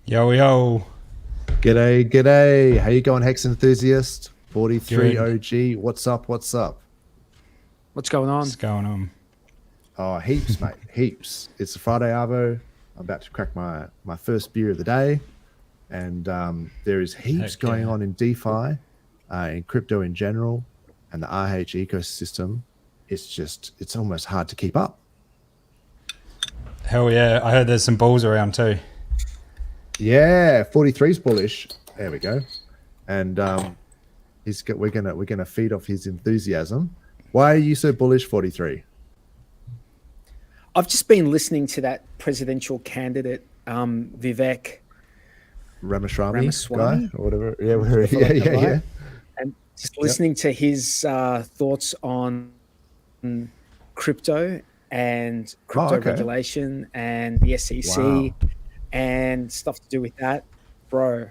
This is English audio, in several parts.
Yo. G'day. How you going, Hex enthusiast? 43 OG. What's up? What's going on? Oh, heaps, mate. Heaps. It's a Friday Arvo. I'm about to crack my first beer of the day. And there is heaps going on in DeFi, in crypto in general, and the RH ecosystem. It's almost hard to keep up. Hell yeah. I heard there's some bulls around too. Yeah, 43's bullish. There we go. And we're gonna feed off his enthusiasm. Why are you so bullish, 43? I've just been listening to that presidential candidate, Vivek Ramaswamy guy or whatever. Yeah. And just listening to his thoughts on crypto and crypto regulation and the SEC. Wow. And stuff to do with that, bro.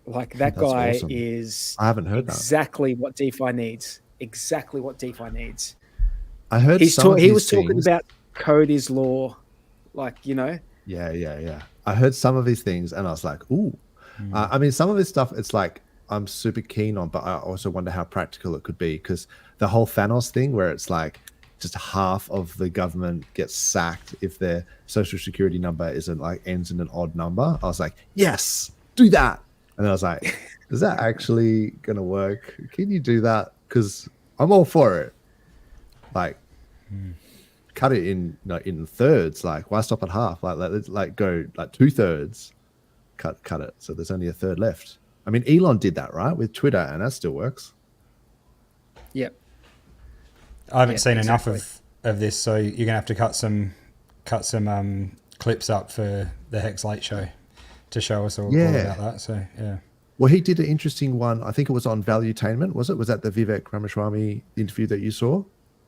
Like that guy awesome. Is I haven't heard exactly what DeFi needs. Exactly what DeFi needs. I heard he was talking about code is law, like, you know. Yeah. I heard some of these things and I was like, ooh. I mean, some of this stuff, it's like I'm super keen on, but I also wonder how practical it could be, because the whole Thanos thing where it's like just half of the government gets sacked if their social security number ends in an odd number. I was like, yes, do that. And then I was like, is that actually gonna work? Can you do that? Because I'm all for it. Like, cut it in thirds. Like, why stop at half? Let's go 2/3. Cut it so there's only a third left. I mean, Elon did that, right, with Twitter, and that still works. Yep. I haven't seen enough of this, so you're gonna have to cut some clips up for the Hex Late Show to show us all about that. So yeah. Well, he did an interesting one. I think it was on Valuetainment. Was it? Was that the Vivek Ramaswamy interview that you saw,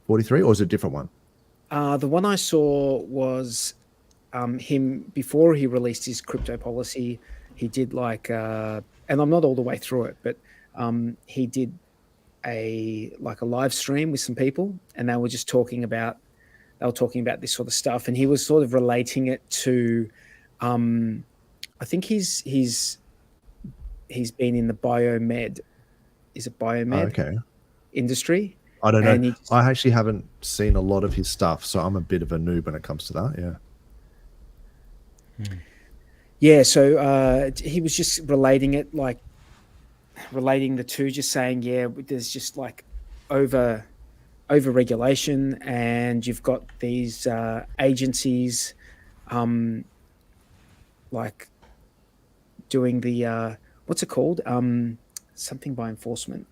43, or was it a different one? The one I saw was him before he released his crypto policy. He did and I'm not all the way through it, but he did a live stream with some people, and they were just talking about this sort of stuff, and he was sort of relating it to I think he's been in the biomed industry. I don't know. I actually haven't seen a lot of his stuff, so I'm a bit of a noob when it comes to that. Yeah, so he was just relating the two, just saying, there's just over regulation, and you've got these agencies doing the what's it called, something by enforcement,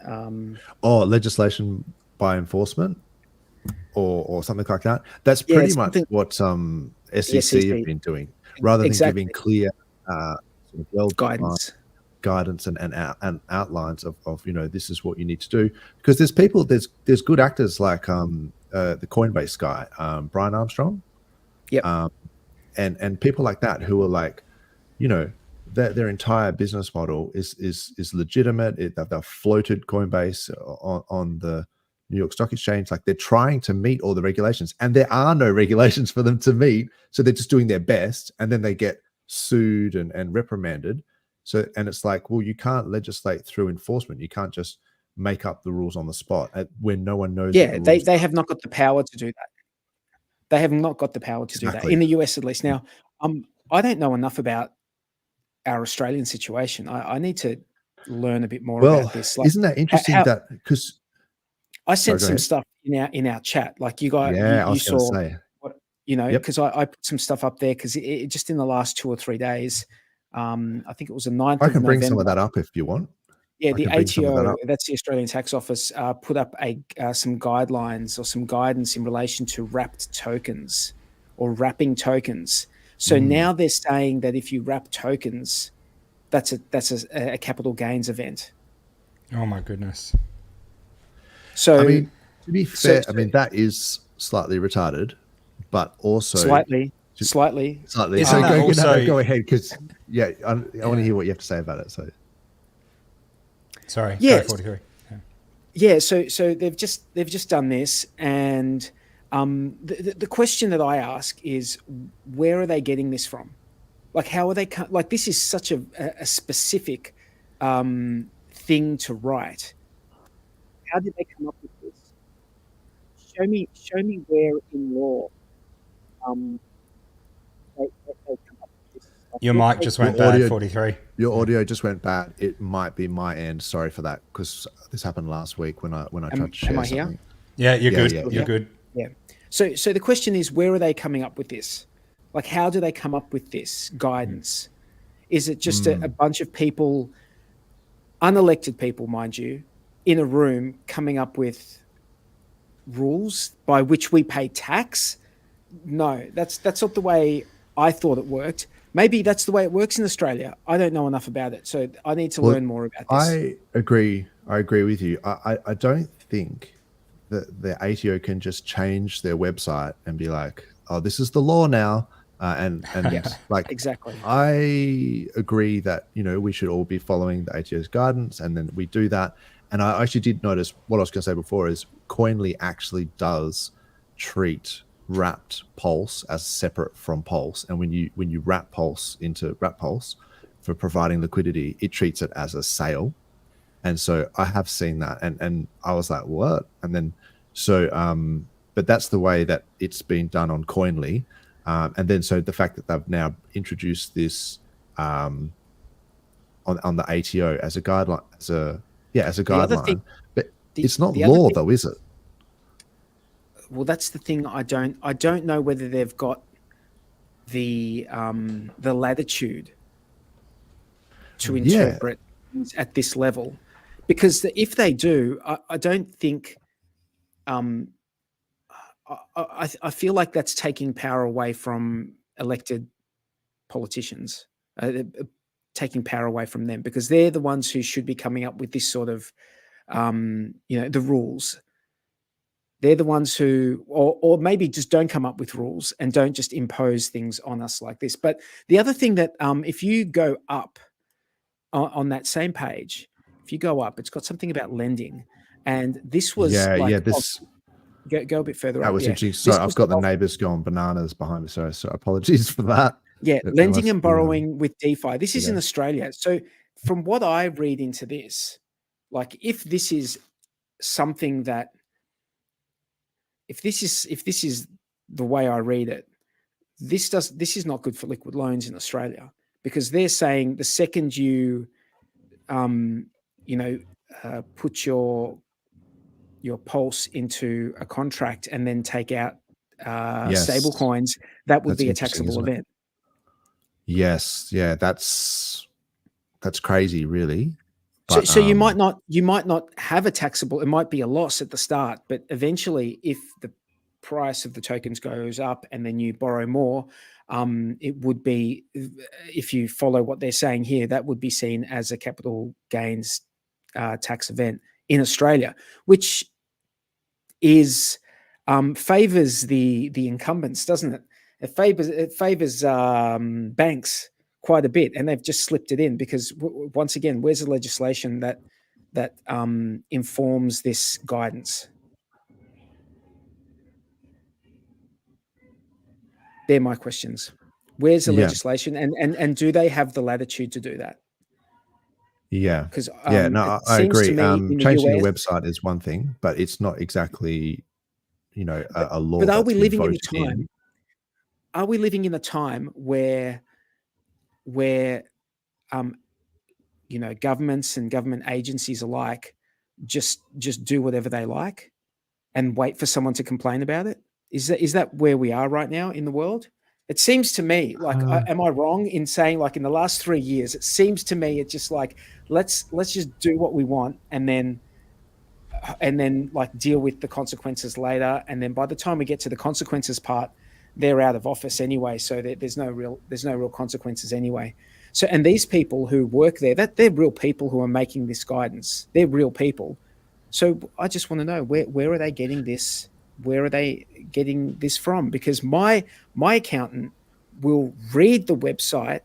legislation by enforcement or something like that. That's pretty much what SEC have been doing, rather than giving clear guidance and outlines of this is what you need to do. Because there's good actors like the Coinbase guy, Brian Armstrong, and people like that who are like, their entire business model is legitimate. They've floated Coinbase on the New York Stock Exchange. Like, they're trying to meet all the regulations, and there are no regulations for them to meet, so they're just doing their best, and then they get sued and reprimanded. So, and it's like, well, you can't legislate through enforcement. You can't just make up the rules on the spot when no one knows. Yeah, they have not got the power to do that. They have not got the power to do that in the US, at least. Now, I don't know enough about our Australian situation. I need to learn a bit more about this. Isn't that interesting? That because I sent some stuff in our chat, like you guys, you saw, because I put some stuff up there because it just in the last 2 or 3 days. I think it was the 9th. I can bring some of that up if you want. Yeah, the ATO, that's the Australian Tax Office, put up some guidelines or some guidance in relation to wrapped tokens or wrapping tokens. So now they're saying that if you wrap tokens, that's a capital gains event. Oh my goodness. So I mean, to be fair, that is slightly retarded, but also slightly. So go ahead, because I want to hear what you have to say about it. So sorry, yeah, 43. yeah, so they've just done this, and the question that I ask is, where are they getting this from? Like, how are they like? This is such a specific thing to write. How did they come up with this? Show me where in law they come up with this. Like, Your mic just went Your bad, audio- 43. Your audio just went bad. It might be my end. Sorry for that, because this happened last week when I tried to share am I here? something. Yeah, you're good. yeah. You're good. Yeah. So the question is, where are they coming up with this? Like, how do they come up with this guidance? Is it just a bunch of people, unelected people, mind you, in a room coming up with rules by which we pay tax? No, that's not the way I thought it worked. Maybe that's the way it works in Australia. I don't know enough about it, so I need to learn more about this. I agree with you. I don't think that the ATO can just change their website and be like, oh, this is the law now. And like, exactly. I agree that, we should all be following the ATO's guidance, and then we do that. And I actually did notice what I was going to say before is Coinly actually does treat wrapped Pulse as separate from Pulse. And when you wrap Pulse into wrap Pulse for providing liquidity, it treats it as a sale. And so I have seen that, and I was like, what? And then but that's the way that it's been done on Coinly. And then so the fact that they've now introduced this on the ATO as a guideline, as a guideline, but it's not law though, is it? Well, that's the thing. I don't know whether they've got the latitude to interpret at this level, because if they do, I don't think. I feel like that's taking power away from elected politicians, taking power away from them, because they're the ones who should be coming up with this sort of, the rules. They're the ones who, or maybe just don't come up with rules and don't just impose things on us like this. But the other thing that, if you go up on that same page, if you go up, it's got something about lending, and this was this. Go a bit further that up. was interesting. Sorry, I've got the neighbors going bananas behind me. So apologies for that. Yeah, lending and borrowing with DeFi. This is in Australia. So from what I read into this, like, if this is something that, if this is the way I read it, this is not good for liquid loans in Australia, because they're saying the second you, put your Pulse into a contract and then take out stable coins, that would be a taxable event. Yes, yeah, that's crazy, really. But, so you might not have a taxable. It might be a loss at the start, but eventually, if the price of the tokens goes up and then you borrow more, it would be, if you follow what they're saying here, that would be seen as a capital gains tax event in Australia, which is favors the incumbents, doesn't it? It favors banks quite a bit, and they've just slipped it in because, once again, where's the legislation that informs this guidance? They're my questions. Where's the legislation, and do they have the latitude to do that? Yeah, because no, I agree. Changing the website is one thing, but it's not exactly, a law. But are we living in a time? Are we living in a time where governments and government agencies alike just do whatever they like and wait for someone to complain about it? Is that where we are right now in the world? It seems to me like, am I wrong in saying, like, in the last 3 years, it seems to me it's just like, let's just do what we want and then like deal with the consequences later. And then by the time we get to the consequences part, they're out of office anyway. So there's no real consequences anyway. So, and these people who work there, they're real people who are making this guidance. They're real people. So I just want to know, where are they getting this? Where are they getting this from? Because my accountant will read the website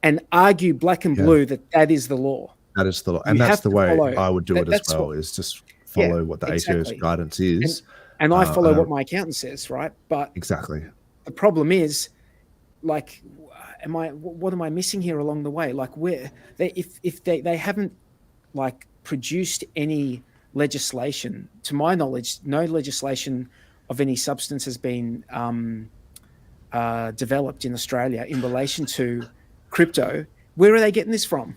and argue black and blue that is the law. That is the law. And that's the way I would do it as well, is just follow what the ATO's guidance is. And I follow what my accountant says, right? But exactly. The problem is, like, what am I missing here along the way? Like, if they haven't like produced any legislation, to my knowledge, no legislation of any substance has been developed in Australia in relation to crypto. Where are they getting this from?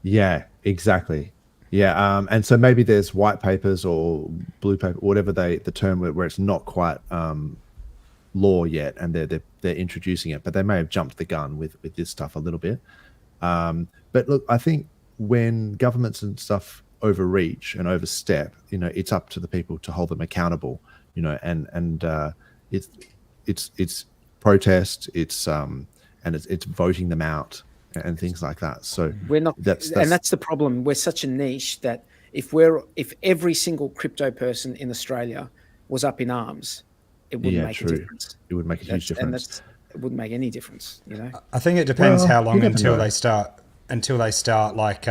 Yeah, exactly. Yeah, and so maybe there's white papers or blue paper, whatever the term where it's not quite law yet, and they're introducing it, but they may have jumped the gun with this stuff a little bit. But look, I think when governments and stuff overreach and overstep, it's up to the people to hold them accountable. And it's protest, it's voting them out and things like that. So we're not, that's the problem. We're such a niche that if every single crypto person in Australia was up in arms, it wouldn't make a difference. It would make a huge difference. It wouldn't make any difference. I think it depends how long until they start like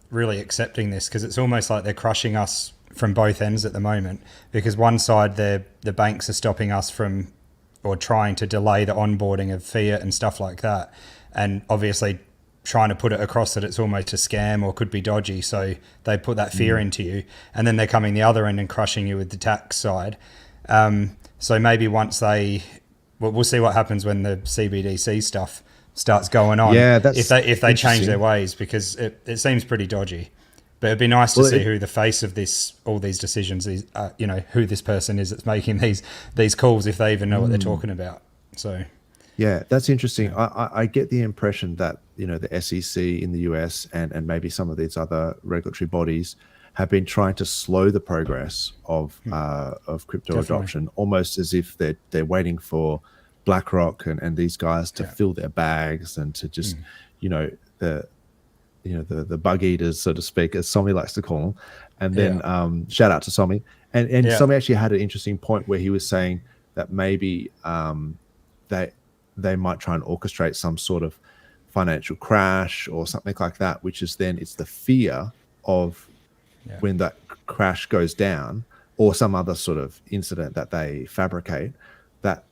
really accepting this, because it's almost like they're crushing us from both ends at the moment, because one side the banks are stopping us from, or trying to delay the onboarding of fiat and stuff like that, and obviously trying to put it across that it's almost a scam or could be dodgy, so they put that fear into you, and then they're coming the other end and crushing you with the tax side. So maybe once we'll see what happens when the CBDC stuff starts going on. Yeah, if they change their ways, because it seems pretty dodgy. But it'd be nice to see who the face of all these decisions is. Who this person is that's making these calls, if they even know what they're talking about. So. Yeah, that's interesting. I get the impression that the SEC in the US and maybe some of these other regulatory bodies have been trying to slow the progress of crypto adoption, almost as if they're waiting for BlackRock and these guys to fill their bags and to just the bug eaters, so to speak, as Somi likes to call them. And then shout out to Somi. And Somi actually had an interesting point where he was saying that maybe they might try and orchestrate some sort of financial crash or something like that, which is then it's the fear of when that crash goes down, or some other sort of incident that they fabricate, that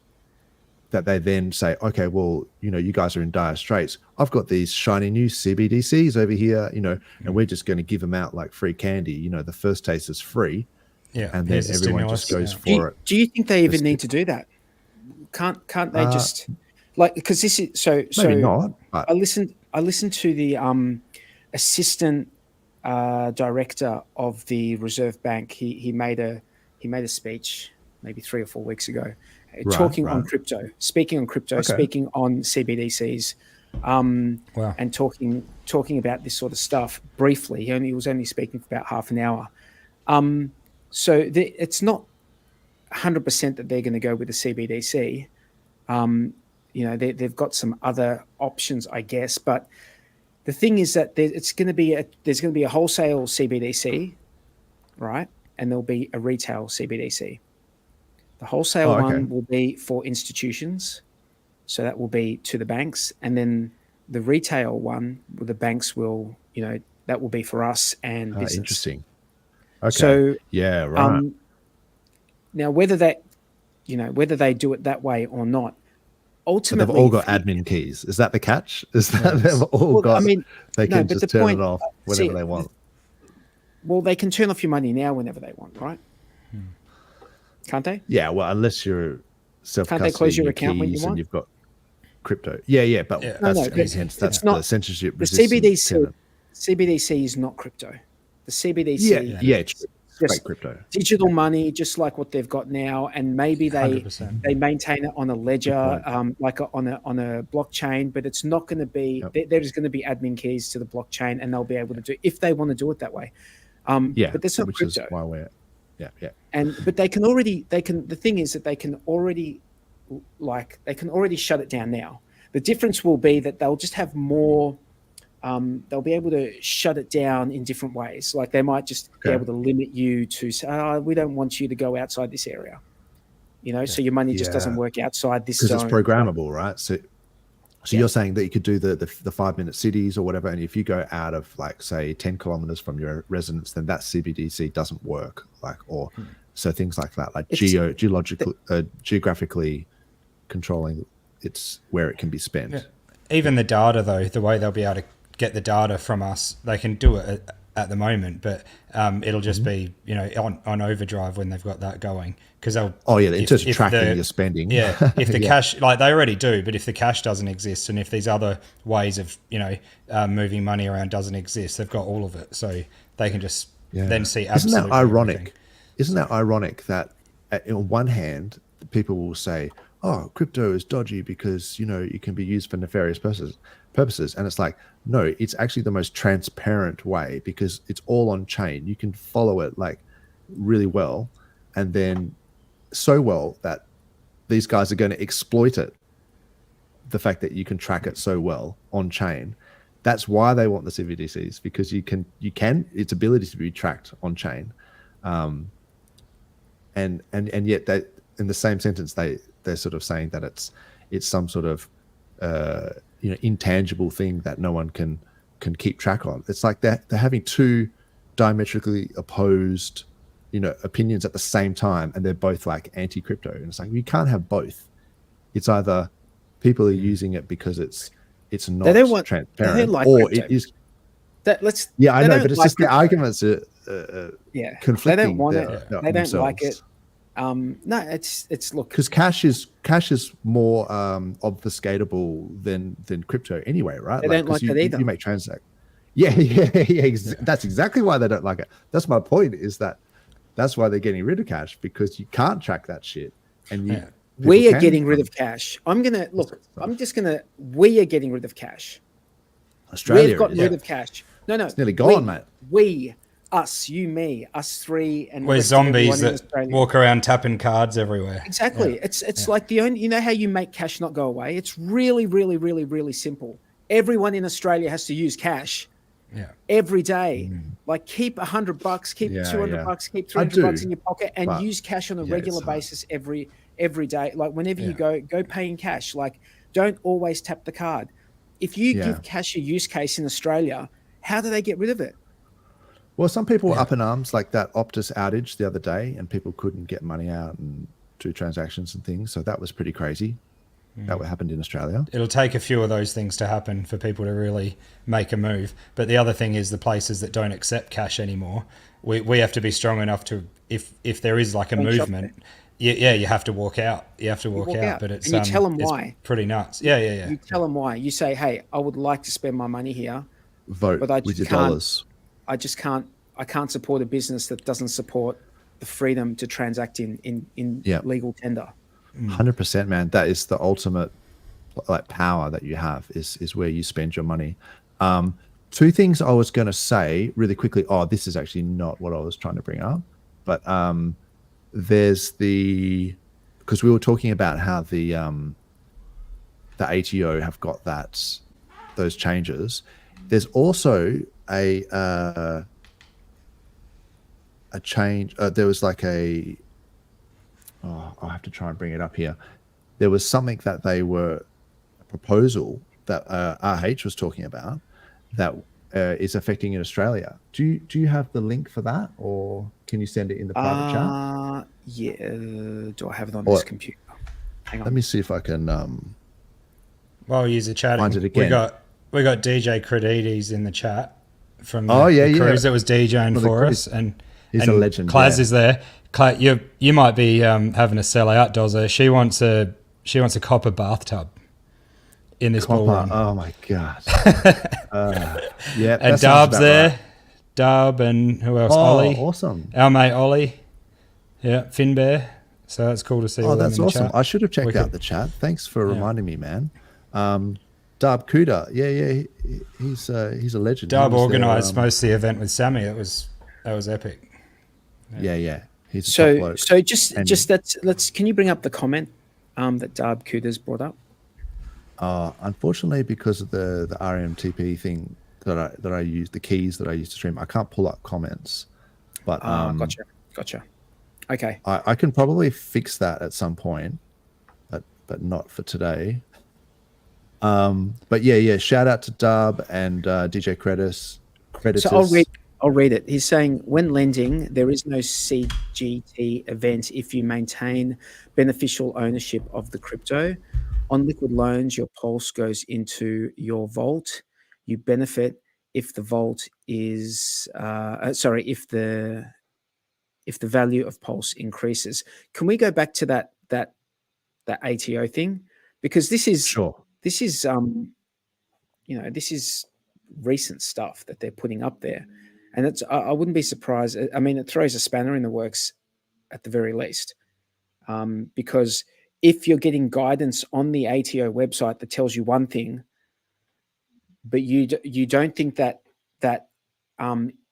they then say, okay, well, you guys are in dire straits. I've got these shiny new CBDCs over here, and we're just going to give them out like free candy. The first taste is free, and then everyone just goes for it. Do you think they even need to do that? Can't they just because this is so maybe not. But... I listened to the assistant director of the Reserve Bank. He made a speech maybe 3 or 4 weeks ago, talking on crypto, speaking on crypto, speaking on CBDCs, and talking about this sort of stuff briefly. He was only speaking for about half an hour. So it's not 100% that they're going to go with the CBDC. They've got some other options, I guess, but the thing is that there's going to be a wholesale CBDC, right? And there'll be a retail CBDC. The wholesale one will be for institutions, so that will be to the banks, and then the retail one, the banks will, that will be for us and business. Interesting. Okay. So right. Now, whether they do it that way or not, ultimately, but they've all got admin keys. Is that the catch? Is that they've all got? They can just turn it off whenever they want. Well, they can turn off your money now whenever they want, right? Can't they? Yeah. Well, unless you're self-custody, can't they close your account when you want? And you've got crypto. Yeah. But that's not the censorship. The CBDC is not crypto. The CBDC. It's just crypto, digital money, just like what they've got now, and maybe they maintain it on a ledger, like on a blockchain, but it's not going to be. There's going to be admin keys to the blockchain, and they'll be able to do if they want to do it that way. But that's not crypto. Is why we're, but they can already. The thing is that they can already shut it down now. The difference will be that they'll just have more. They'll be able to shut it down in different ways. Like they might just be able to limit you to say, we don't want you to go outside this area. So your money just doesn't work outside this zone. Because it's programmable, right? So So you're saying that you could do the 5-minute cities or whatever, and if you go out of like say 10 kilometers from your residence, then that CBDC doesn't work. Like, or so things like that, like geographically controlling it's where it can be spent. Yeah. Even the data, though, the way they'll be able to get the data from us, they can do it at the moment, but it'll just be, you know, on overdrive when they've got that going, because they'll. In terms of tracking your spending. Yeah, if the cash, like they already do, but if the cash doesn't exist, and if these other ways of, you know, moving money around doesn't exist, they've got all of it, so they can just then see absolutely. Isn't that ironic? Everything. Isn't that ironic that on one hand people will say, "Oh, crypto is dodgy because, you know, it can be used for nefarious purposes," and it's like, no, it's actually the most transparent way because it's all on chain. You can follow it like really well, and then so well that these guys are going to exploit it. The fact that you can track it so well on chain, that's why they want the CBDCs, because you can its ability to be tracked on chain, and yet that in the same sentence they're sort of saying that it's some sort of you know, intangible thing that no one can keep track on. It's like they're having two diametrically opposed, you know, opinions at the same time, and they're both like anti-crypto. And it's like, you can't have both. It's either people are using it because it's not transparent, they don't like or crypto. it is. I know, but it's just the arguments are conflicting. They don't want it. They themselves. don't like it. No, it's look, because cash is more obfuscatable than crypto anyway, right? They don't like it either. You make transact. That's exactly why they don't like it. That's my point. Is that's why they're getting rid of cash, because you can't track that shit. And we are getting rid of cash. We are getting rid of cash. Australia, we've gotten rid of cash. No, it's nearly gone, mate. Us, you, me, us three, and we're zombies that walk around tapping cards everywhere. Exactly. Yeah. It's like the only, you know how you make cash not go away? It's really, really, really, really simple. Everyone in Australia has to use cash every day. Like keep $100, keep $200, keep $300 in your pocket, and use cash on a regular basis every day. Like whenever you go pay in cash. Like don't always tap the card. If you give cash a use case in Australia, how do they get rid of it? Well, some people were up in arms, like that Optus outage the other day, and people couldn't get money out and do transactions and things. So that was pretty crazy. That happened in Australia. It'll take a few of those things to happen for people to really make a move. But the other thing is the places that don't accept cash anymore, we have to be strong enough to, if there is like a movement, you have to walk out. You have to walk out. But it's, and you tell them why. Pretty nuts. Yeah. You tell them why. You say, hey, I would like to spend my money here. Vote but I with your can't, dollars. I can't support a business that doesn't support the freedom to transact in legal tender. 100%, man. That is the ultimate like power that you have is where you spend your money. Two things I was going to say really quickly. Oh, this is actually not what I was trying to bring up, but there's because we were talking about how the ATO have got those changes. There's also a change. There was like I'll have to try and bring it up here. There was something that a proposal that RH was talking about that is affecting in Australia. Do you have the link for that, or can you send it in the private chat? Yeah. Do I have it on this computer? Hang on. Let me see if I can. While you're chatting, find it again. We got DJ Credides in the chat from the cruise that was DJing for us, and he's a legend. Claz is there. You might be having a sell out, Dozer. She wants a copper bathtub in this ballroom. Oh my god! And Dub's there. Right. Dub and who else? Ollie. Awesome. Our mate Ollie. Yeah, Finbear. So it's cool to see. Oh, that's awesome. I should have checked out the chat. Thanks for reminding me, man. Dub Kuda. Yeah. He's a legend. Dub organised most of the event with Sammy. That was epic. Yeah. He's so let's can you bring up the comment that Dub Kuda's brought up? Unfortunately, because of the RMTP thing that I use, the keys that I use to stream, I can't pull up comments. But gotcha. Okay. I can probably fix that at some point, but not for today. But yeah, shout out to Dub and DJ Creditus. So I'll read it. He's saying, when lending, there is no CGT event if you maintain beneficial ownership of the crypto. On liquid loans, your pulse goes into your vault. You benefit if the vault is if the value of pulse increases. Can we go back to that ATO thing? Because this is Sure. this is recent stuff that they're putting up there. And I wouldn't be surprised. I mean, it throws a spanner in the works at the very least, because if you're getting guidance on the ATO website that tells you one thing, but you don't think that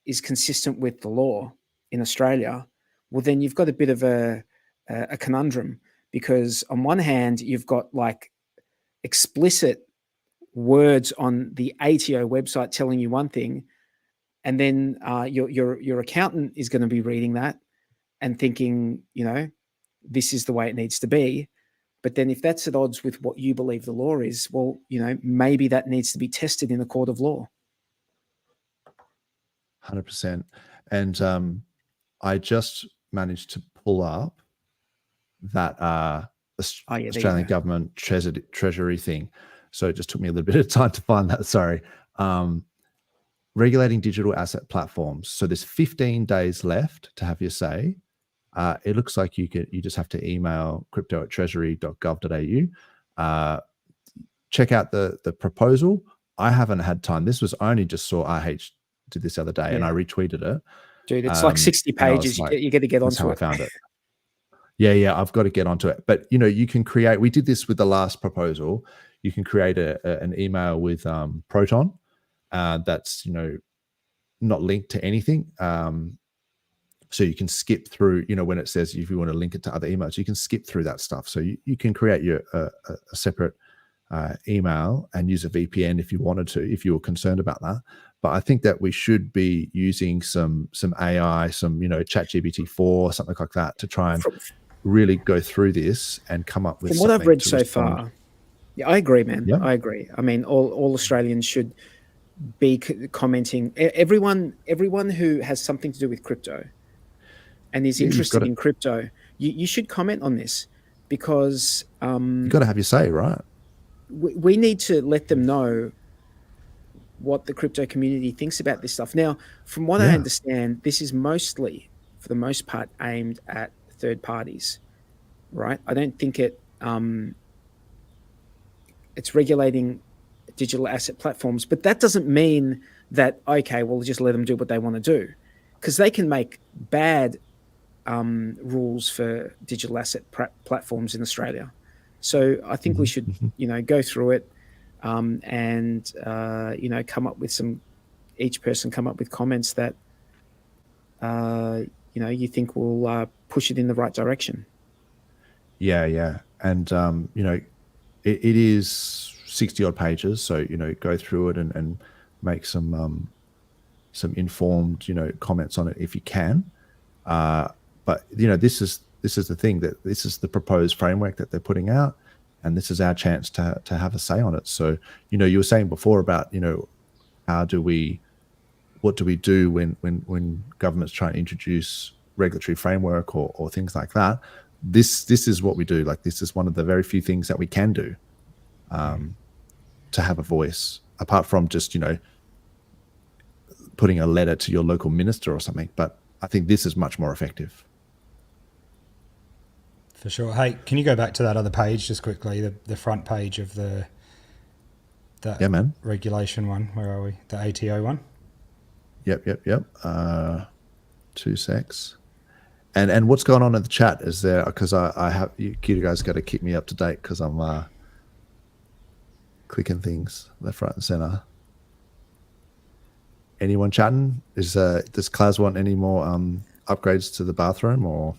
is consistent with the law in Australia, well, then you've got a bit of a conundrum, because on one hand, you've got like explicit words on the ATO website telling you one thing, and then your accountant is going to be reading that and thinking, this is the way it needs to be. But then if that's at odds with what you believe the law is, well, maybe that needs to be tested in a court of law. 100%. And I just managed to pull up that Australian government treasury thing. So it just took me a little bit of time to find that. Sorry. Regulating digital asset platforms. So there's 15 days left to have your say. It looks like you just have to email crypto@treasury.gov.au. Check out the proposal. I haven't had time. This was only just saw RH did this the other day, and I retweeted it. Dude, it's like 60 pages. Like, you got to get onto it. That's how I found it. Yeah, I've got to get onto it. But you can create. We did this with the last proposal. You can create an email with Proton. That's not linked to anything. So you can skip through, when it says if you want to link it to other emails, you can skip through that stuff. So you can create your a separate email and use a VPN if you wanted to, if you were concerned about that. But I think that we should be using some AI, some ChatGPT-4, something like that, to try and really go through this and come up with. From what I've read so far, yeah, I agree, man. Yeah. I agree. I mean, all Australians should be commenting. Everyone who has something to do with crypto and is interested in crypto, you should comment on this, because you've got to have your say, right? We need to let them know what the crypto community thinks about this stuff. Now, from what I understand, this is mostly, for the most part, aimed at third parties, right? I don't think it's regulating digital asset platforms, but that doesn't mean that, okay, well, just let them do what they want to do, because they can make bad rules for digital asset platforms in Australia. So I think we should, go through it and come up with each person come up with comments that, you think will push it in the right direction. Yeah. And, it is 60 odd pages. So, go through it and make some informed, comments on it if you can. But, this is the thing, that this is the proposed framework that they're putting out, and this is our chance to have a say on it. So, you were saying before about, what do we do when governments try and introduce regulatory framework or things like that? This is what we do. Like, this is one of the very few things that we can do to have a voice, apart from just, putting a letter to your local minister or something. But I think this is much more effective. For sure. Hey, can you go back to that other page just quickly, the front page of that regulation one? Where are we? The ATO one? Yep. 2 secs. And what's going on in the chat? Is there, because I have you guys got to keep me up to date, because I'm clicking things left, right, and center. Anyone chatting? Does Claz want any more upgrades to the bathroom, or?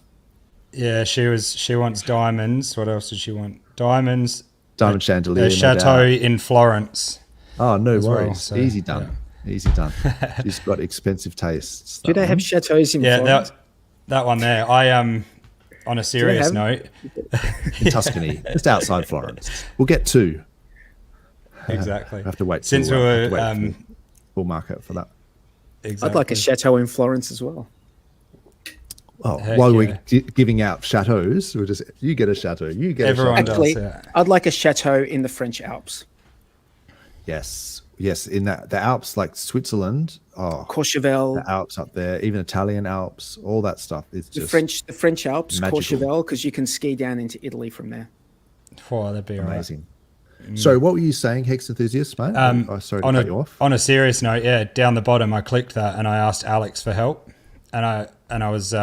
Yeah, she wants diamonds. What else did she want? Diamonds. Diamond chandelier. A chateau in Florence. Oh, no worries. Well, so, easy done. Yeah. Easy done. She's got expensive tastes. Do they have chateaus in Florence? That one there. On a serious note. In Tuscany, just outside Florence. We'll get 2. exactly. I have to wait. Since we were bull market for that. Exactly. I'd like a chateau in Florence as well. Oh, Heck while yeah. we're giving out chateaus, we're just you get a chateau, you get Everyone a chateau. does. Actually, Yeah. I'd like a chateau in the French Alps. Yes, in the Alps, like Switzerland. Oh, Courchevel. the Alps up there, even Italian Alps, all that stuff is just The French Alps, magical. Courchevel, because you can ski down into Italy from there. Oh, that'd be amazing. So, what were you saying, Hex enthusiast, mate? Sorry to cut you off. On a serious note, yeah, down the bottom, I clicked that and I asked Alex for help, and I was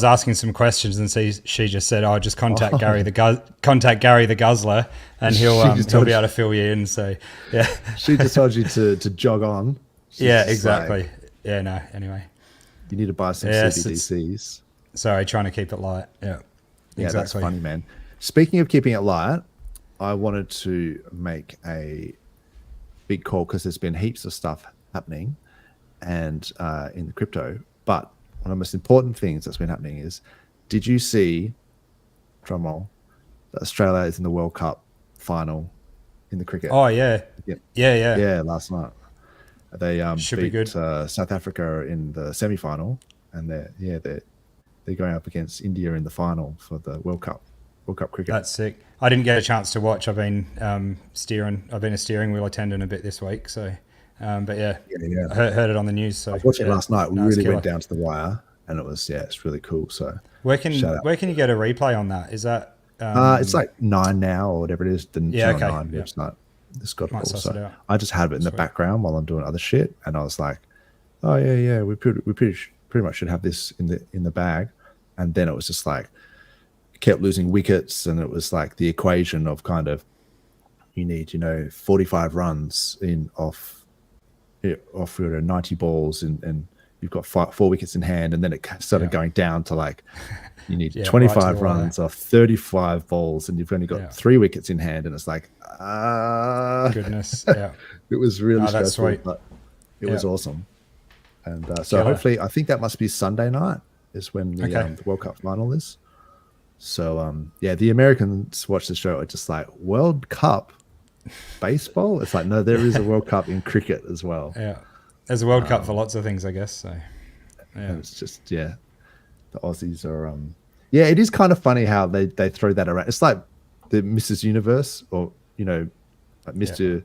asking some questions, and she just said, "Oh, just contact Gary the Guzzler, and he'll be able to fill you in." So, yeah, she just told you to jog on. Yeah, exactly. Yeah, no. Anyway, you need to buy some CBDCs. Sorry, trying to keep it light. Yeah, yeah, that's funny, man. Speaking of keeping it light, I wanted to make a big call because there's been heaps of stuff happening, and in the crypto. But one of the most important things that's been happening is, did you see, drumroll, that Australia is in the World Cup final in the cricket? Oh yeah, yeah. Last night they should beat be good. South Africa in the semi-final, and they're going up against India in the final for the World Cup cricket. That's sick. I didn't get a chance to watch. I've been steering. I've been a steering wheel attendant a bit this week. So, but yeah. I heard it on the news. So I watched it last night. We really went down to the wire, and it was it's really cool. So where can you get a replay on that? Is that it's like 9 now or whatever it is. The 9 website. It's got it all. So I just have it in the background while I'm doing other shit, and I was like, oh yeah, we pretty much should have this in the bag, and then it was just like. Kept losing wickets, and it was like the equation of kind of you need 45 runs off 90 balls, and you've got 4 wickets in hand, and then it started going down to like you need 25 runs off 35 balls, and you've only got 3 wickets in hand, and it's like goodness. It was really stressful, sweet. but it was awesome. And so hopefully, I think that must be Sunday night is when the World Cup final is. So, the Americans watch the show are just like, World Cup baseball? It's like, no, there is a World Cup in cricket as well. Yeah. There's a World Cup for lots of things, I guess. So, and it's just, the Aussies are, it is kind of funny how they throw that around. It's like the Mrs. Universe or, like Mr.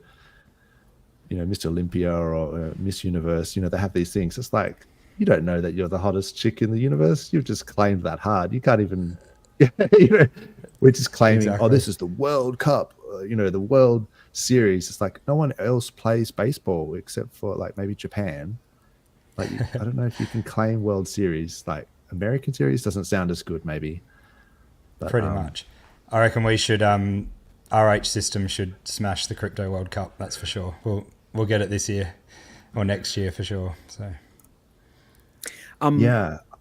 Mr. Olympia or Miss Universe, they have these things. It's like, you don't know that you're the hottest chick in the universe. You've just claimed that hard. You can't even... we're just claiming, this is the World Cup, the World Series. It's like no one else plays baseball except for like maybe Japan. Like I don't know if you can claim World Series. Like American Series doesn't sound as good, maybe. But, pretty much. I reckon we should. RH system should smash the crypto World Cup. That's for sure. We'll get it this year or next year for sure. So.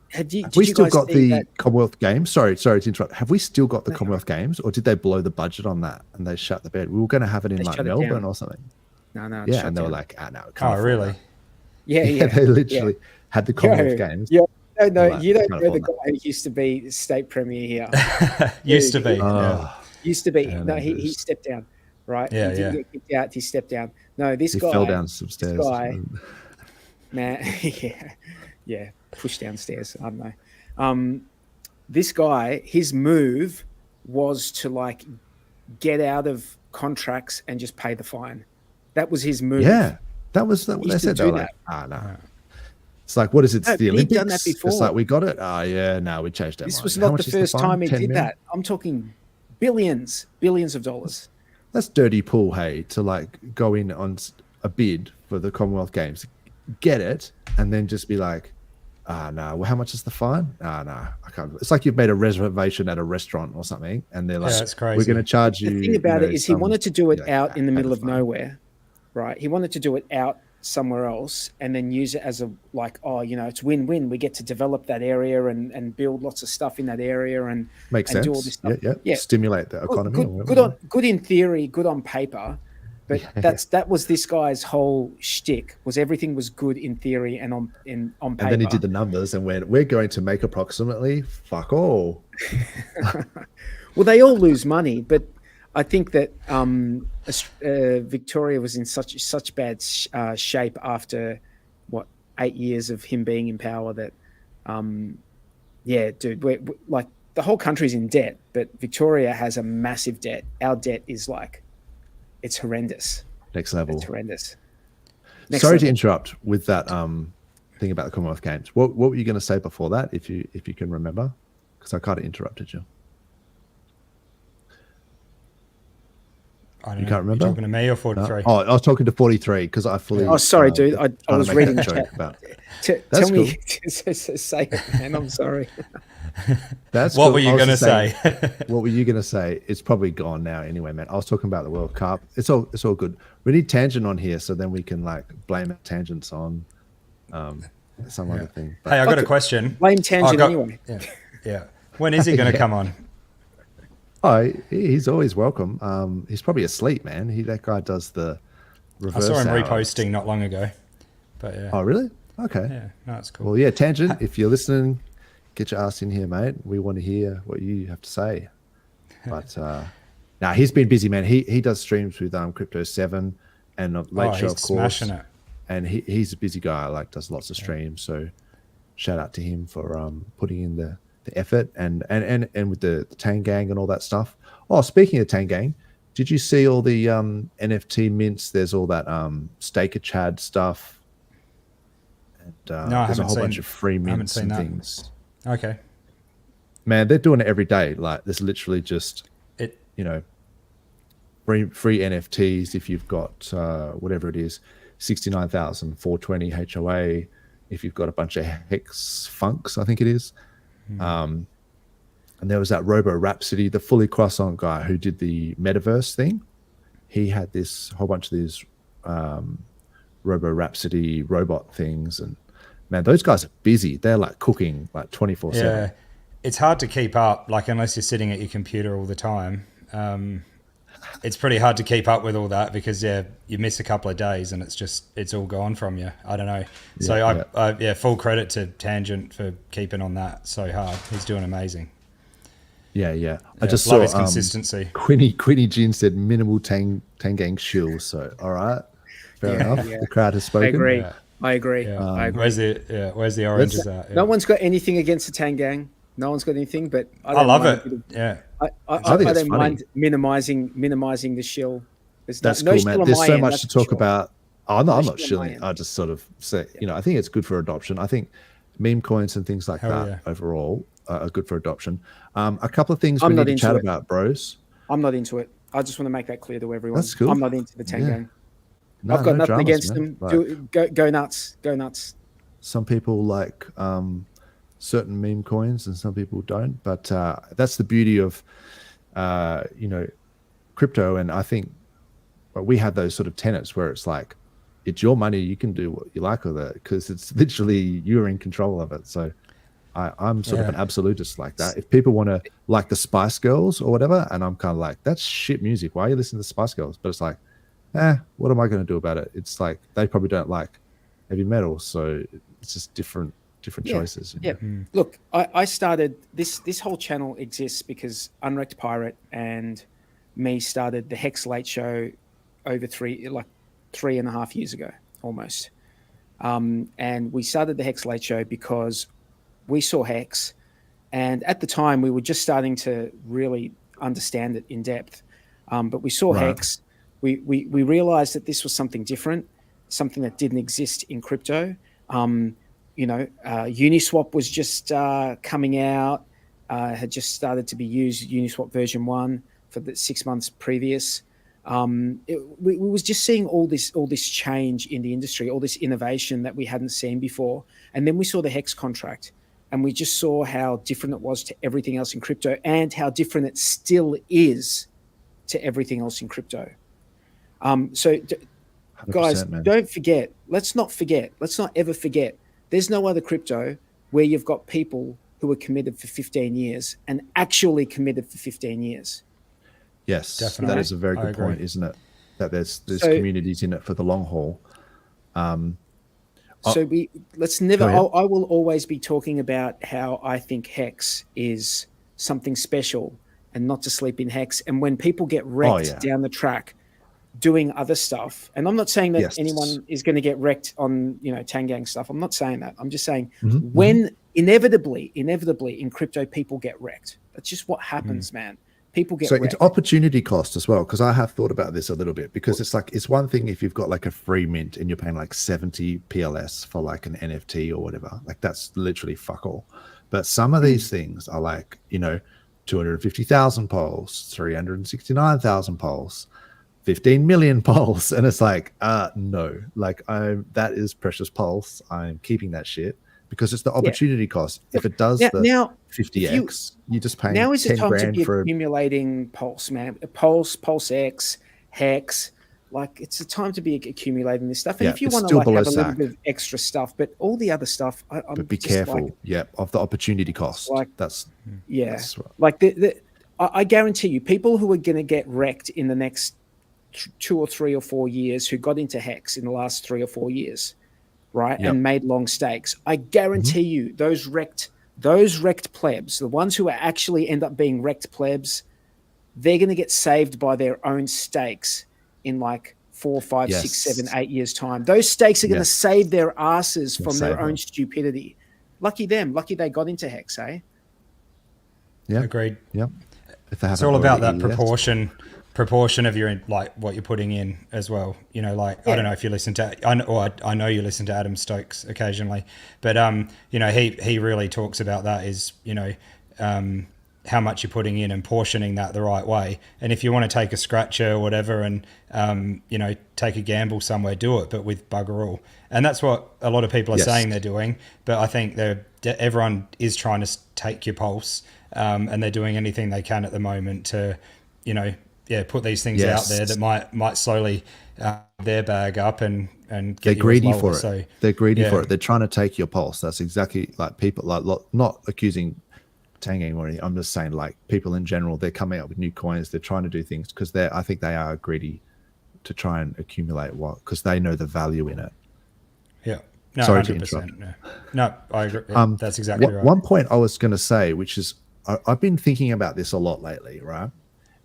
Have we still got the Commonwealth Games? Sorry to interrupt. Have we still got the Commonwealth Games, or did they blow the budget on that and they shut the bed? We were going to have it in like Melbourne or something. No. Yeah, and they were like, no. Oh, really? Yeah. They literally had the Commonwealth Games. Yeah. No, you don't know the guy who used to be state premier here. Used to be. Used to be. No, he stepped down. Right. Yeah. He didn't get kicked out. He stepped down. No, this guy fell down some stairs. This guy, man. Yeah. Pushed downstairs. I don't know. This guy, his move was to like get out of contracts and just pay the fine. That was his move. Yeah, that was what they said. They were like, no. It's like, what is it? It's the Olympics. Done that before. It's like, we got it. Oh yeah, no, we changed our mind. This was not the first time he did that. I'm talking billions of dollars. That's dirty pool, hey, to like go in on a bid for the Commonwealth Games, get it, and then just be like, no. Well, how much is the fine? No, I can't. It's like you've made a reservation at a restaurant or something, and they're like, that's crazy. We're going to charge you. The thing about it is he wanted to do it out in the middle of nowhere, right? He wanted to do it out somewhere else and then use it as a like, it's win-win. We get to develop that area and build lots of stuff in that area and makes sense. Do all this stuff. Yeah. Stimulate the economy. Good in theory, good on paper. But that was this guy's whole shtick. Was everything was good in theory and on paper. And then he did the numbers and went, "We're going to make approximately fuck all." Well, they all lose money, but I think that Victoria was in such bad shape after 8 years of him being in power that, dude, we're like the whole country's in debt, but Victoria has a massive debt. Our debt is like, it's horrendous. Next level. It's horrendous. Sorry to interrupt with that thing about the Commonwealth Games. What were you going to say before that, if you can remember? Because I kind of interrupted you. I don't you know. can't remember? You're talking to me or 43? No? Oh, I was talking to 43 because I fully. Oh, sorry, dude. I was reading the chat. About. Tell me, say it, man. I'm sorry. That's what cool. were you going to say? What were you going to say? It's probably gone now anyway, man. I was talking about the World Cup. It's all good. We need Tangent on here so then we can like blame Tangents on some other thing. But, hey, I got a question. Blame Tangent anyway. Yeah. When is he going to come on? Oh, he's always welcome. He's probably asleep, man. That guy does the reverse. I saw him hour. reposting not long ago. But yeah. Oh, really? Okay. Yeah, no, that's cool. Well, yeah, Tangent, if you're listening, get your ass in here, mate. We want to hear what you have to say. But he's been busy, man. He does streams with Crypto 7 and Late Show, of course. Smashing it. And he's a busy guy, like does lots of streams. So shout out to him for putting in the effort and with the Tang Gang and all that stuff. Oh, speaking of Tang Gang, did you see all the NFT mints? There's all that Staker Chad stuff. And there's a whole bunch of free mints and things. Okay. Man, they're doing it every day. Like there's literally just free NFTs if you've got whatever it is, 69,420 HOA. If you've got a bunch of Hex Funks, I think it is. And there was that Robo Rhapsody, the fully croissant guy who did the metaverse thing. He had this whole bunch of these Robo Rhapsody robot things, and man, those guys are busy. They're like cooking like 24/7. Yeah, it's hard to keep up, like unless you're sitting at your computer all the time. It's pretty hard to keep up with all that because you miss a couple of days and it's all gone from you. I don't know. So I full credit to Tangent for keeping on that so hard. He's doing amazing. Yeah. I just love saw his consistency. Quinny Jin said minimal Tang Gang shill. So all right, fair enough. Yeah. The crowd has spoken. I agree. Where's the oranges at? Yeah. No one's got anything against the Tang Gang. No one's got anything, but I love it. I don't mind minimizing the shill. That's cool, man. There's so much to talk about. Oh, no, I'm not shilling. I just sort of say, I think it's good for adoption. I think meme coins and things like that overall are good for adoption. A couple of things we need to chat about, bros. I'm not into it. I just want to make that clear to everyone. That's cool. I'm not into the Tang Gang. I've got nothing against them. Go nuts. Go nuts. Some people like certain meme coins and some people don't, but that's the beauty of crypto. And I think we have those sort of tenets where it's like, it's your money, you can do what you like with it because it's literally you're in control of it. So I'm sort of an absolutist like that. If people want to like the Spice Girls or whatever, and I'm kind of like, that's shit music, why are you listening to Spice Girls? But it's like, what am I going to do about it? It's like they probably don't like heavy metal, so it's just different choices. Yeah. Look, I started this whole channel exists because Unwrecked Pirate and me started the Hex Late Show over 3.5 years ago almost. And we started the Hex Late Show because we saw Hex, and at the time we were just starting to really understand it in depth. But we saw Hex, we realized that this was something different, something that didn't exist in crypto. Uniswap was just coming out, had just started to be used, Uniswap version 1 for the 6 months previous. We was just seeing all this change in the industry, all this innovation that we hadn't seen before. And then we saw the Hex contract, and we just saw how different it was to everything else in crypto and how different it still is to everything else in crypto. Guys, don't forget, let's not ever forget, there's no other crypto where you've got people who are committed for 15 years and actually committed for 15 years. Yes, definitely. That is a very good point, isn't it? That there's communities in it for the long haul. Let's never. I will always be talking about how I think Hex is something special and not to sleep in Hex. And when people get wrecked down the track doing other stuff, and I'm not saying that anyone is going to get wrecked on, you know, Tangang stuff. I'm not saying that. I'm just saying when inevitably in crypto, people get wrecked. That's just what happens, man. People get wrecked. It's opportunity cost as well, because I have thought about this a little bit, because it's like, it's one thing if you've got like a free mint and you're paying like 70 PLS for like an NFT or whatever, like that's literally fuck all. But some of these things are like, you know, 250,000 polls, 369,000 polls, 15 million polls, and it's like, no, like that is precious pulse. I'm keeping that shit because it's the opportunity cost. If it does the 50x, you're just paying now is the 10 time to grand be for accumulating pulse, man. PulseX, Hex, like it's the time to be accumulating this stuff. And if you want to like have a little bit of extra stuff, but all the other stuff, but be careful, of the opportunity cost. Like that's like I guarantee you, people who are going to get wrecked in the next 2 or 3 or 4 years, who got into Hex in the last 3 or 4 years, right, and made long stakes, I guarantee you those wrecked plebs, the ones who actually end up being wrecked plebs, they're going to get saved by their own stakes in like 4, 5, 6, 7, 8 years time. Those stakes are going to save their asses from their own stupidity. Lucky them. Lucky they got into Hex, eh? Yeah, agreed. Yep. It's all about that proportion of your, like, what you're putting in as well. You know, like I don't know if you listen to, I know you listen to Adam Stokes occasionally, but you know, he really talks about that, is, you know, how much you're putting in and portioning that the right way. And if you want to take a scratcher or whatever and you know, take a gamble somewhere, do it, but with bugger all. And that's what a lot of people are saying they're doing. But I think everyone is trying to take your pulse, and they're doing anything they can at the moment to, you know, put these things out there that might slowly their bag up and get they're greedy for it. So they're greedy for it. They're trying to take your pulse. That's exactly like people, like, not accusing Tangang or anything. I'm just saying, like, people in general, they're coming up with new coins. They're trying to do things because I think they are greedy to try and accumulate because they know the value in it. Yeah. No, sorry 100%, to interrupt. No, I agree. That's exactly right. One point I was going to say, which is, I've been thinking about this a lot lately, right?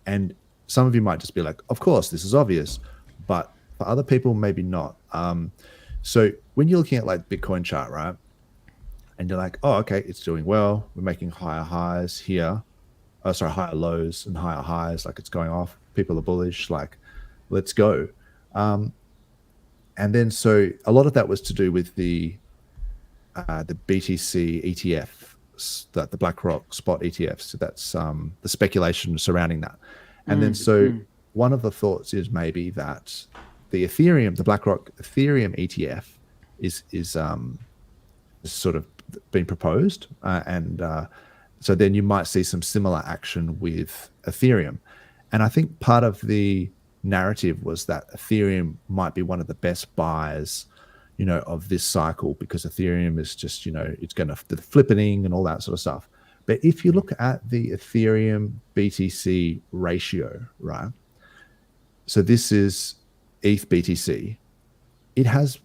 And some of you might just be like, of course, this is obvious, but for other people, maybe not. So when you're looking at like Bitcoin chart, right? And you're like, oh, okay, it's doing well. We're making higher highs here. Higher lows and higher highs. Like, it's going off. People are bullish. Like, let's go. And then, so a lot of that was to do with the BTC ETF, the BlackRock spot ETFs. So that's the speculation surrounding that. And then, so one of the thoughts is maybe that the BlackRock Ethereum ETF is sort of been proposed, and so then you might see some similar action with Ethereum. And I think part of the narrative was that Ethereum might be one of the best buys, you know, of this cycle, because Ethereum is just, you know, it's going to the flippening and all that sort of stuff. But if you look at the Ethereum BTC ratio, right? So this is ETH BTC. It has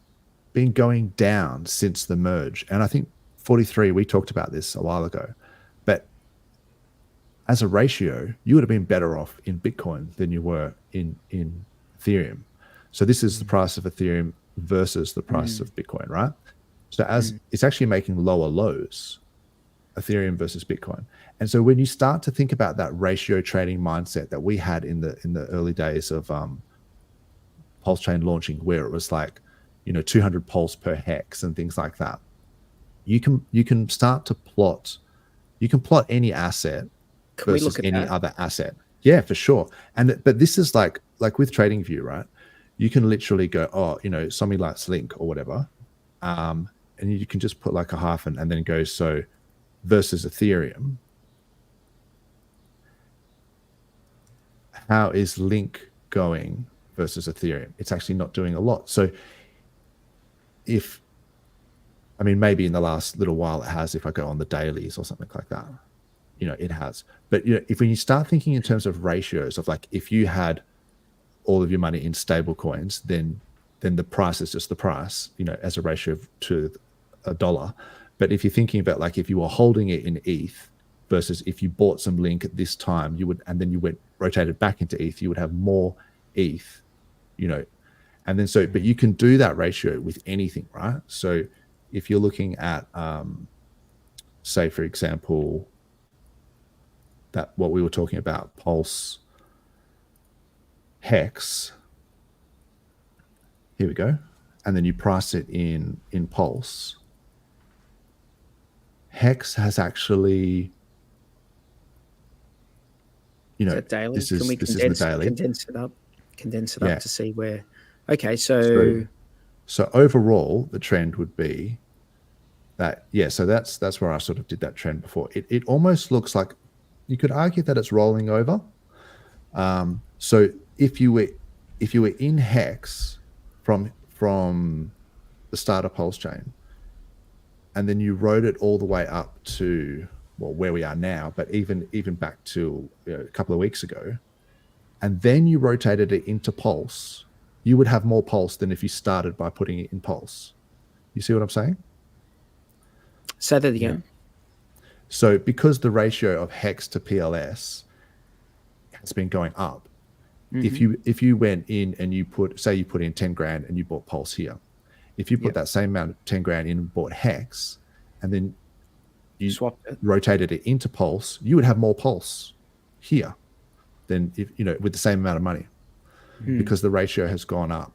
been going down since the merge. And I think 43, we talked about this a while ago. But as a ratio, you would have been better off in Bitcoin than you were in Ethereum. So this is the price of Ethereum versus the price of Bitcoin, right? So as it's actually making lower lows, Ethereum versus Bitcoin. And so when you start to think about that ratio trading mindset that we had in the early days of PulseChain launching, where it was like, you know, 200 pulse per hex and things like that, you can start to plot any asset versus any other asset. Yeah, for sure. But this is like with TradingView, right? You can literally go, oh, you know, somebody likes Link or whatever, and you can just put like a hyphen and then go, so versus Ethereum, how is Link going versus Ethereum? It's actually not doing a lot. So maybe in the last little while it has, if I go on the dailies or something like that, you know, it has. But, you know, when you start thinking in terms of ratios of like, if you had all of your money in stable coins, then the price is just the price, you know, as a ratio to $1. But if you're thinking about like, if you were holding it in ETH, versus if you bought some link at this time, you would, and then you went rotated back into ETH, you would have more ETH, and then but you can do that ratio with anything, right? So if you're looking at, say for example, that what we were talking about, Pulse Hex, here we go, and then you price it in Pulse. Hex has actually, Is that daily? this Can is we the daily. condense it up to see where? Okay, so overall, the trend would be that, so that's where I sort of did that trend before. It almost looks like you could argue that it's rolling over. So if you were in Hex from the start of PulseChain, and then you rode it all the way up to where we are now, but even back to a couple of weeks ago, and then you rotated it into Pulse, you would have more Pulse than if you started by putting it in Pulse. You see what I'm saying? Say that again. Yeah. So because the ratio of Hex to PLS has been going up, if you went in and you put in 10 grand and you bought Pulse here, if you put that same amount of 10 grand in and bought Hex, and then you swapped it, rotated it into Pulse, you would have more Pulse here than if with the same amount of money, because the ratio has gone up.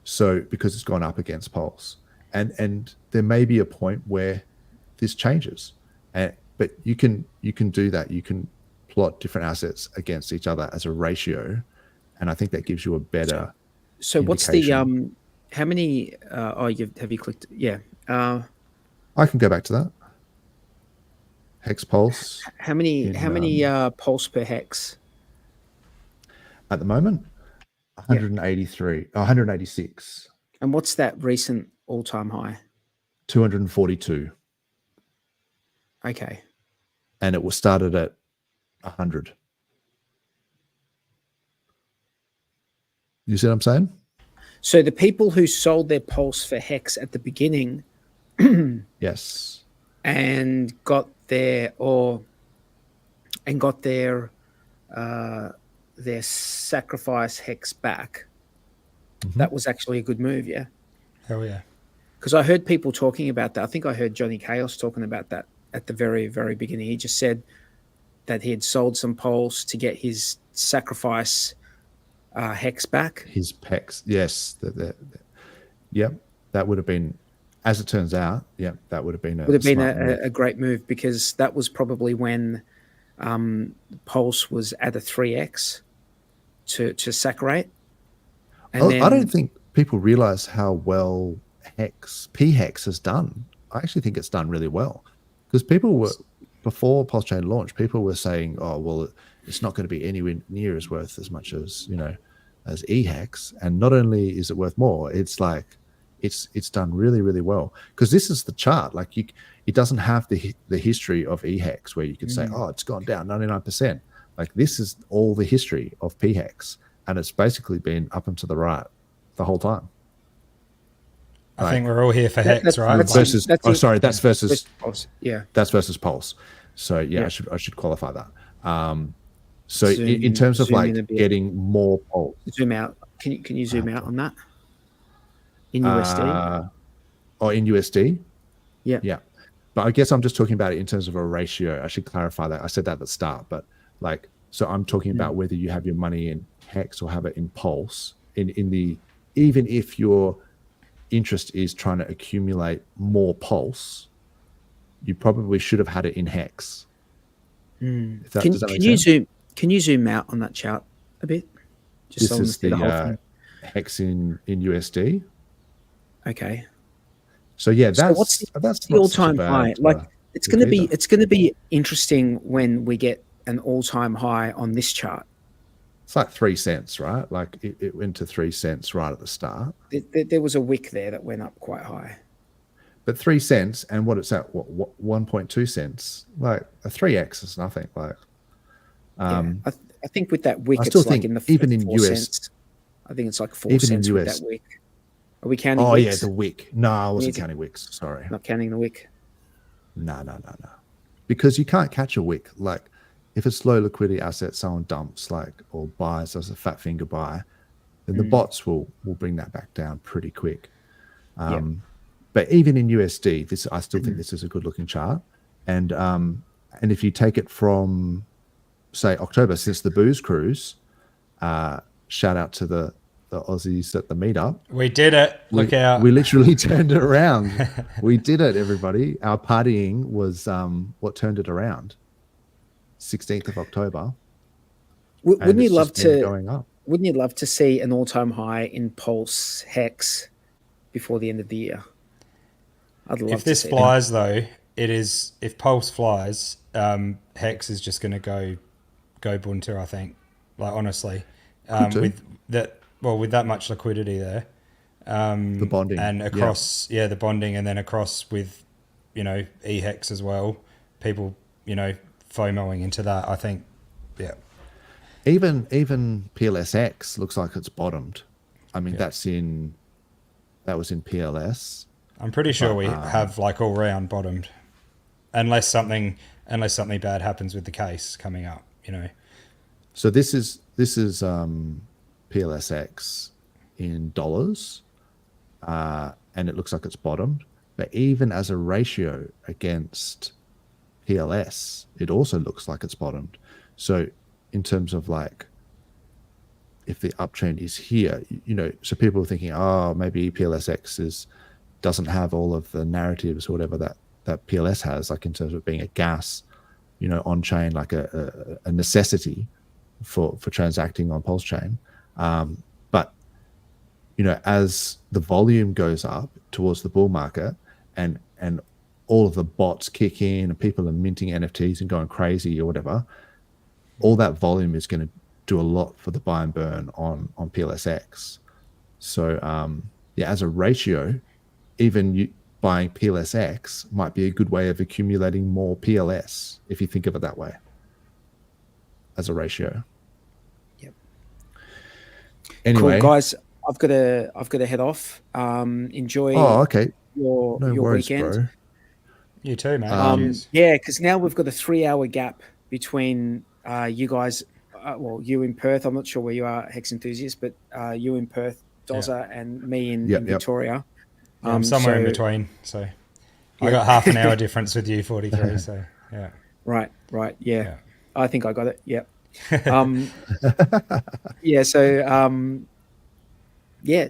So because it's gone up against Pulse, and there may be a point where this changes, but you can do that. You can plot different assets against each other as a ratio, and I think that gives you a better. So what's the how many? Have you clicked? Yeah. I can go back to that. Hex Pulse. How many Pulse per Hex? At the moment, 183, 186. And what's that recent all-time high? 242. Okay. And it was started at 100. You see what I'm saying? So the people who sold their Pulse for Hex at the beginning, yes, and got their sacrifice Hex back, that was actually a good move, yeah. Hell yeah. Because I heard people talking about that. I think I heard Johnny Chaos talking about that at the very, very beginning. He just said that he had sold some Pulse to get his sacrifice Hex back. His PEX, yes. Yep, that would have been, as it turns out, that would have been a great move, because that was probably when Pulse was at a 3x to saccharate. And I don't think people realize how well P-Hex has done. I actually think it's done really well, because people were, before PulseChain launched, people were saying, oh, well, it's not going to be anywhere near as worth as much as, as eHex. And not only is it worth more, it's like, it's done really, really well. Because this is the chart. Like it doesn't have the history of eHex where you could say, oh, it's gone down 99%. Like this is all the history of P-Hex. And it's basically been up and to the right the whole time. I think we're all here for Hex, right? That's versus Pulse. Yeah. That's versus Pulse. So I should qualify that. So in terms of like getting more Pulse. Zoom out. Can you zoom out on that? In USD? In USD? Yeah. Yeah. But I guess I'm just talking about it in terms of a ratio. I should clarify that. I said that at the start, but like, so I'm talking about whether you have your money in Hex or have it in Pulse. Even if your interest is trying to accumulate more Pulse, you probably should have had it in Hex. Can you zoom out on that chart a bit? Just this is the whole thing. Hex in USD. Okay. So yeah, that's the all-time high. Like it's going to be interesting when we get an all-time high on this chart. It's like 3 cents, right? Like it went to 3 cents right at the start. There was a wick there that went up quite high. But 3 cents, and what it's at, 1.2 cents? Like a 3x is nothing. Like, I think with that wick, it's like in the even in US, cents. I think it's like 4 cents with that wick. Are we counting? Oh wicks? yeah, the wick. No, I wasn't counting wicks. Sorry, not counting the wick. No. because you can't catch a wick. Like if it's low liquidity asset, someone dumps or buys as a fat finger buy, then the bots will bring that back down pretty quick. But even in USD, I still think this is a good looking chart. And if you take it from say October, since the booze cruise, shout out to the Aussies at the meetup. We did it. Look out. We literally turned it around. We did it, everybody. Our partying was what turned it around. 16th of October. Wouldn't you love to going up? Wouldn't you love to see an all-time high in Pulse Hex before the end of the year? I'd love to see if this flies though, it is, if Pulse flies, Hex is just going to go bunter, I think. Like honestly, with that much liquidity there, the bonding and across the bonding, and then across with eHex as well, people FOMOing into that, I think. Even PLSX looks like it's bottomed. I mean, that was in PLS. I'm pretty sure we have all round bottomed, unless something bad happens with the case coming up. So this is PLSX in dollars, and it looks like it's bottomed. But even as a ratio against PLS, it also looks like it's bottomed. So in terms of if the uptrend is here, so people are thinking, oh, maybe PLSX doesn't have all of the narratives or whatever that PLS has, in terms of being a gas, on chain, like a necessity for transacting on PulseChain. But as the volume goes up towards the bull market, and all of the bots kick in and people are minting NFTs and going crazy or whatever, all that volume is going to do a lot for the buy and burn on PLSX. So as a ratio, even buying PLSX might be a good way of accumulating more PLS, if you think of it that way, as a ratio. Yep. Anyway, cool, guys, I've got to head off. Enjoy. Oh, okay. Your worries, weekend. Bro. You too, man. Yeah, because now we've got a 3-hour gap between you guys. You in Perth. I'm not sure where you are, Hex enthusiast, but you in Perth, Dozer, and me in Victoria. I'm somewhere in between. So I got half an hour difference with you, 43. So yeah. Right. Yeah. I think I got it. Yeah.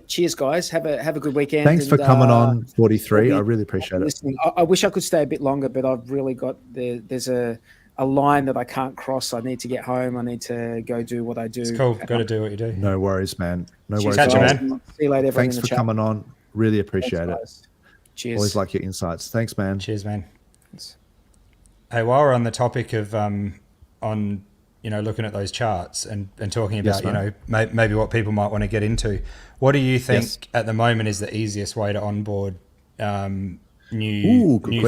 Cheers, guys. Have a good weekend. Thanks for coming on, 43. I really appreciate it. I wish I could stay a bit longer, but I've really got there's a line that I can't cross. I need to get home. I need to go do what I do. It's cool. Got to do what you do. No worries, man. No worries. Catch you, man. See you later. Thanks for coming on. Really appreciate it. Guys. Cheers. Always like your insights. Thanks, man. Cheers, man. Hey, while we're on the topic of looking at those charts and talking about maybe what people might want to get into, what do you think at the moment is the easiest way to onboard new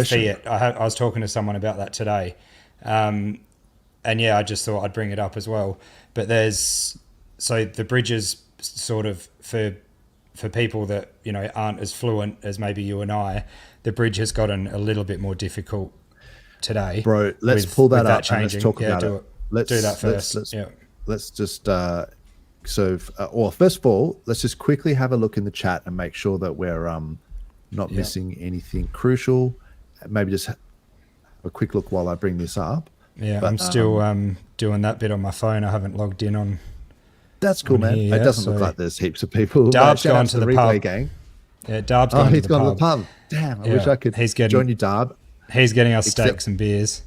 fiat? I was talking to someone about that today, and I just thought I'd bring it up as well. But the bridges sort of for people that aren't as fluent as maybe you and I, the bridge has gotten a little bit more difficult today. Bro, let's pull that up and let's talk about it. Let's do that first. Let's just first of all, let's just quickly have a look in the chat and make sure that we're not missing anything crucial. Maybe just have a quick look while I bring this up. Yeah, but I'm still doing that bit on my phone. I haven't logged in on. That's cool, man. It doesn't look like there's heaps of people. Darb's gone to the replay pub. Gang. Yeah, Darb's gone to the pub. He's gone to the pub. Damn, I wish I could join you, Darb. He's getting us steaks and beers.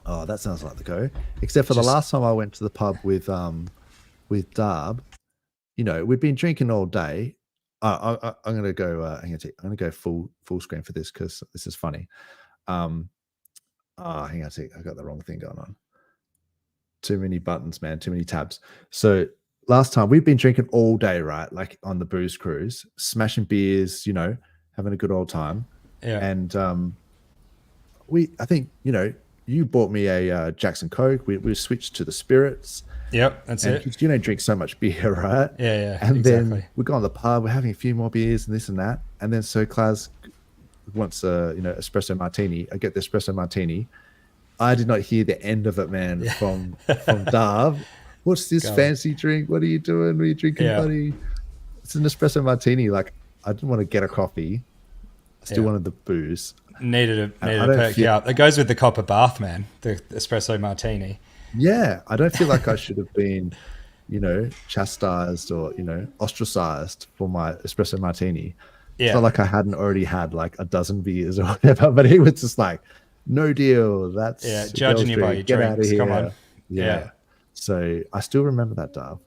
Oh, that sounds like the go. Except for the last time I went to the pub with Darb, we've been drinking all day. I'm gonna go. I'm gonna go full screen for this because this is funny. Hang on a sec. I got the wrong thing going on. Too many buttons, man. Too many tabs. So last time we've been drinking all day, right? Like on the booze cruise, smashing beers, having a good old time. Yeah. And I think you bought me a Jackson Coke. We switched to the spirits. Yep, that's it. You don't drink so much beer, right? Yeah, and exactly. then we go on the pub. We're having a few more beers and this and that. And then so Claz wants a espresso martini. I get the espresso martini. I did not hear the end of it, man. From Dav. What's this fancy drink? What are you doing? What are you drinking, buddy? It's an espresso martini. Like, I didn't want to get a coffee. I still wanted the booze. Needed to perk you up. It goes with the copper bath, man. The espresso martini. Yeah, I don't feel like I should have been, chastised or ostracized for my espresso martini. Yeah. It's not like I hadn't already had like a dozen beers or whatever, but he was just like, no deal. That's judging you by your Get drinks. Out of here. Come on. Yeah. So I still remember that, Dav.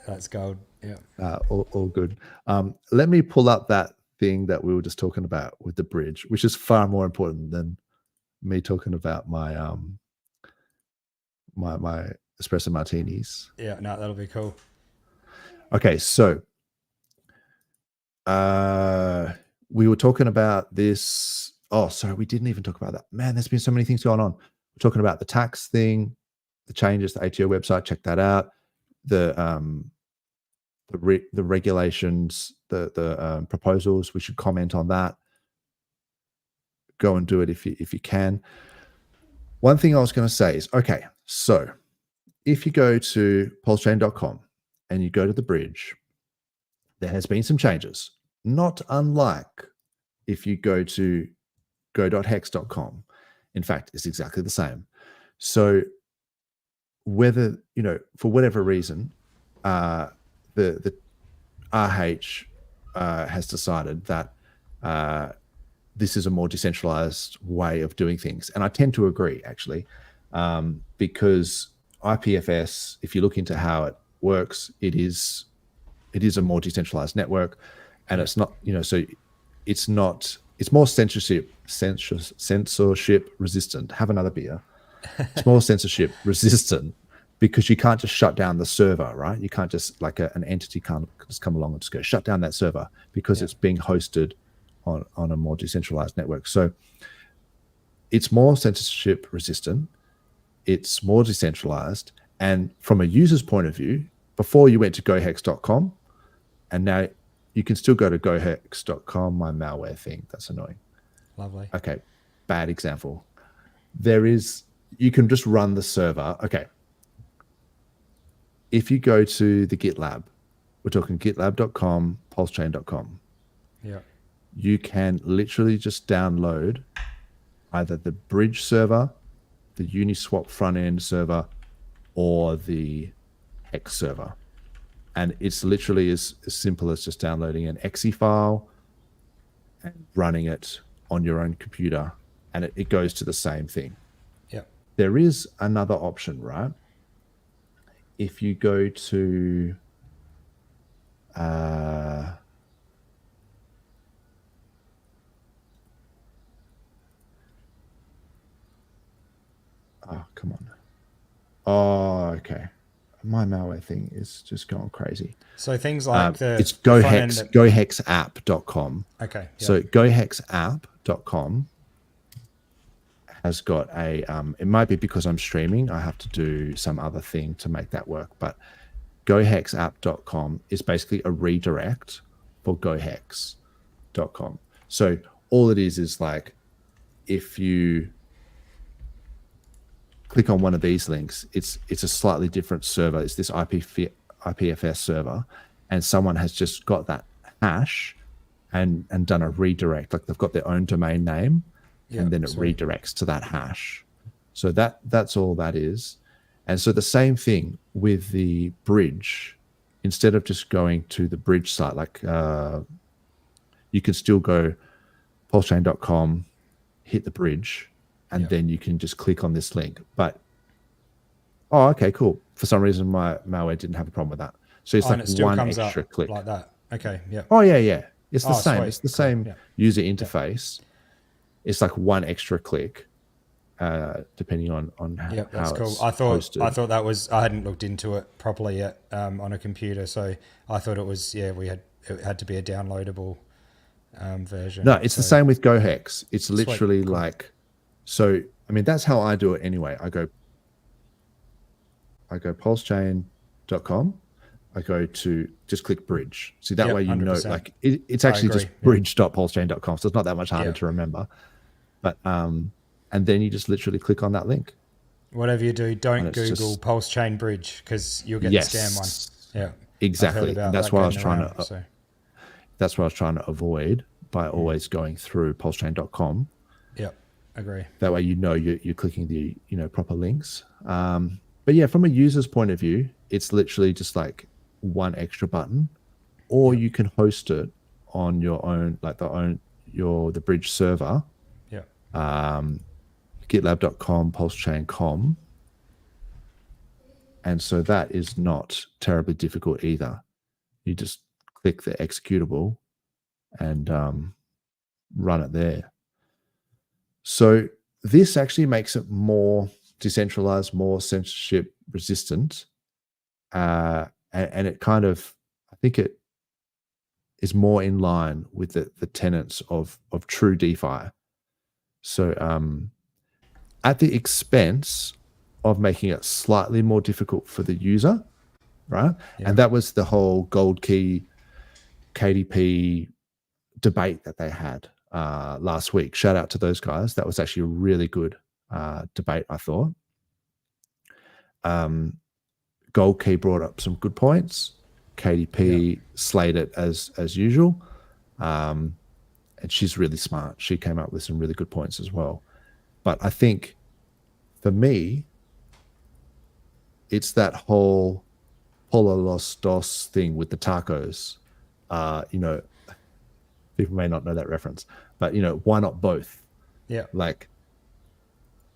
That's gold. Yeah. All good. Let me pull up that thing that we were just talking about with the bridge, which is far more important than me talking about my my espresso martinis. Yeah, no, that'll be cool. Okay, so we were talking about this. Oh, sorry, we didn't even talk about that. Man, there's been so many things going on. We're talking about the tax thing, the changes, the ATO website, check that out. The regulations, the proposals, we should comment on that. Go and do it if you can. One thing I was going to say is, okay, so if you go to pulsechain.com and you go to the bridge, there has been some changes, not unlike if you go to go.hex.com. In fact, it's exactly the same. So whether, for whatever reason, the RH has decided that this is a more decentralized way of doing things. And I tend to agree, actually, because IPFS, if you look into how it works, it is a more decentralized network, and it's not, so it's more censorship resistant. Have another beer. It's more censorship resistant because you can't just shut down the server, right? You can't just, like an entity can't just come along and just go shut down that server because it's being hosted on a more decentralized network. So it's more censorship resistant, it's more decentralized, and from a user's point of view, before you went to gohex.com, and now you can still go to gohex.com, my malware thing, that's annoying. Lovely. Okay, bad example. You can just run the server. Okay, if you go to the GitLab, we're talking gitlab.com, pulsechain.com. Yeah. You can literally just download either the bridge server, the Uniswap front end server, or the Hex server. And it's literally as simple as just downloading an exe file and running it on your own computer, and it goes to the same thing. Yeah. There is another option, right? If you go to oh, come on. Oh, okay. My malware thing is just going crazy. So things like it's gohexapp.com. Okay. Yep. So gohexapp.com has got a, it might be because I'm streaming, I have to do some other thing to make that work, but gohexapp.com is basically a redirect for gohex.com. So all it is like, if you click on one of these links, it's a slightly different server. It's this IPFS server, and someone has just got that hash and done a redirect. Like they've got their own domain name, and then it redirects to that hash. So that's all that is. And so the same thing with the bridge. Instead of just going to the bridge site, like you can still go pulsechain.com, hit the bridge, and then you can just click on this link. But okay, cool. For some reason, my malware didn't have a problem with that. So it's like one extra click like that. Okay, yeah. Oh yeah. It's the same. Sweet. It's the same user interface. It's like one extra click, depending on how. Yeah, that's cool. It's I thought hosted. that was, I hadn't looked into it properly yet on a computer, so I thought it was it had to be a downloadable version. No, it's the same with GoHex. It's literally like. So, I mean, that's how I do it anyway. I go pulsechain.com, I go to just click bridge. See, that way you know, 100%. like it's actually just bridge.pulsechain.com. So it's not that much harder to remember. But and then you just literally click on that link. Whatever you do, don't Google just, PulseChain Bridge because you'll get the scam one. Yeah, exactly. And that's what I was trying to. That's what I was trying to avoid by always going through pulsechain.com. Yeah, agree. That way you know you're clicking the proper links. But yeah, from a user's point of view, it's literally just like one extra button, or you can host it on your own, like the bridge server. Yeah. GitLab.com, PulseChain.com. And so that is not terribly difficult either. You just click the executable and run it there. So this actually makes it more decentralized, more censorship resistant. And it kind of, I think it is more in line with the tenets of true DeFi. So at the expense of making it slightly more difficult for the user, right? Yeah. And that was the whole gold key KDP debate that they had last week. Shout out to those guys. That was actually a really good debate, I thought. Gold key brought up some good points. KDP slayed it as usual. And she's really smart. She came up with some really good points as well. But I think for me, it's that whole Polo Los Dos thing with the tacos. People may not know that reference, but why not both? Yeah. Like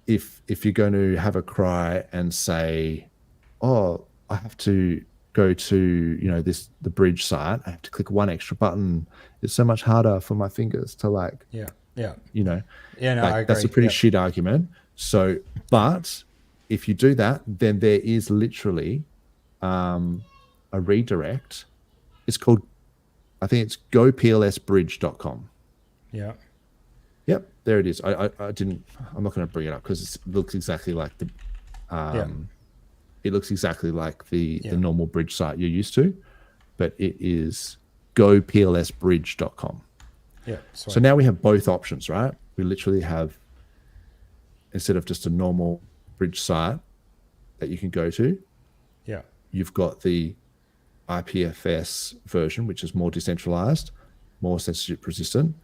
if you're going to have a cry and say, oh, I have to go to the bridge site, I have to click one extra button. It's so much harder for my fingers to I agree. That's a pretty shit argument. So, but if you do that, then there is literally a redirect. It's called, I think it's goplsbridge.com. Yeah. Yep, there it is. I'm not going to bring it up because it looks exactly like the it looks exactly like the normal bridge site you're used to, but it is goplsbridge.com. Yeah. So now we have both options, right? We literally have, instead of just a normal bridge site that you can go to, you've got the IPFS version, which is more decentralized, more censorship resistant,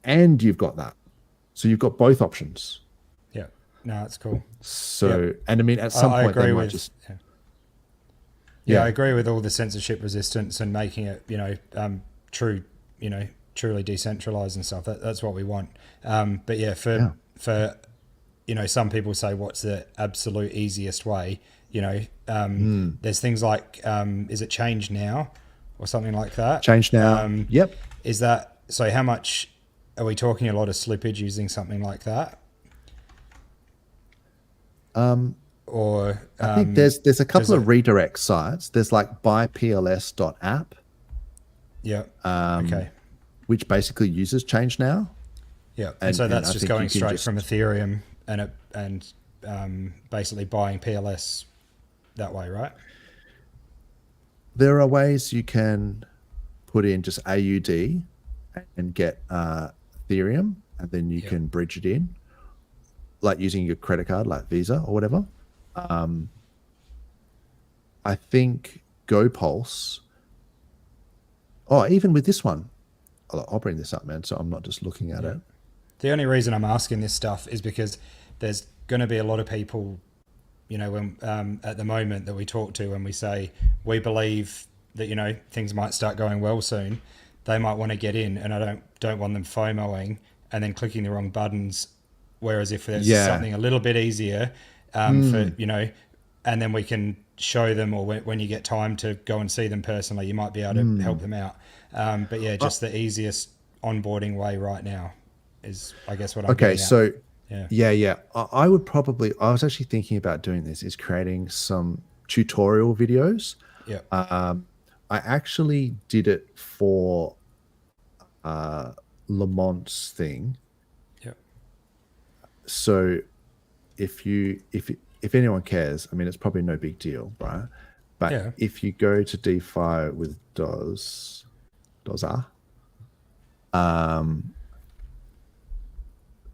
and you've got that. So you've got both options. Yeah. No, that's cool. So, and I mean, at some point they might just... Yeah, I agree with all the censorship resistance and making it, true, truly decentralized and stuff. That's what we want. But yeah, for some people say, what's the absolute easiest way? There's things like, is it Change Now or something like that? Change Now. Yep. Is that, so how much are we talking? A lot of slippage using something like that? Or I think there's a couple of redirect sites. There's like buypls.app. Yeah. Okay. Which basically uses Change Now. Yeah. And so that's just going straight from Ethereum and basically buying PLS that way, right? There are ways you can put in just AUD and get Ethereum, and then you can bridge it in, like using your credit card, like Visa or whatever. I think GoPulse. Oh, even with this one, I'll bring this up, man. So I'm not just looking at it. The only reason I'm asking this stuff is because there's going to be a lot of people, when at the moment that we talk to and we say we believe that things might start going well soon, they might want to get in, and I don't want them FOMOing and then clicking the wrong buttons. Whereas if there's something a little bit easier, for and then we can show them, or when you get time to go and see them personally, you might be able to help them out. But yeah, just the easiest onboarding way right now is, I guess, what I'm getting at. So I would probably, I was actually thinking about doing this, is creating some tutorial videos. Yeah. I actually did it for Lamont's thing. Yeah. So if anyone cares, I mean, it's probably no big deal, right? But Yeah. if you go to DeFi with Doza,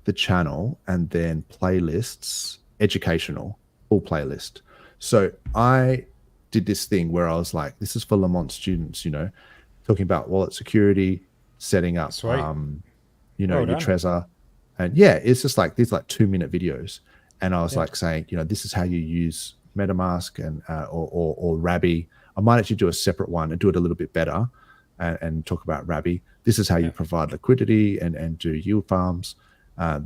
the channel, and then playlists, educational, full playlist. So I did this thing where I was like, this is for Lamont students, talking about wallet security, setting up, Sweet. your Trezor. And yeah, it's just like these 2-minute videos. And I was like saying, this is how you use MetaMask and or Rabby. I might actually do a separate one and do it a little bit better and talk about Rabby. This is how you provide liquidity and do yield farms.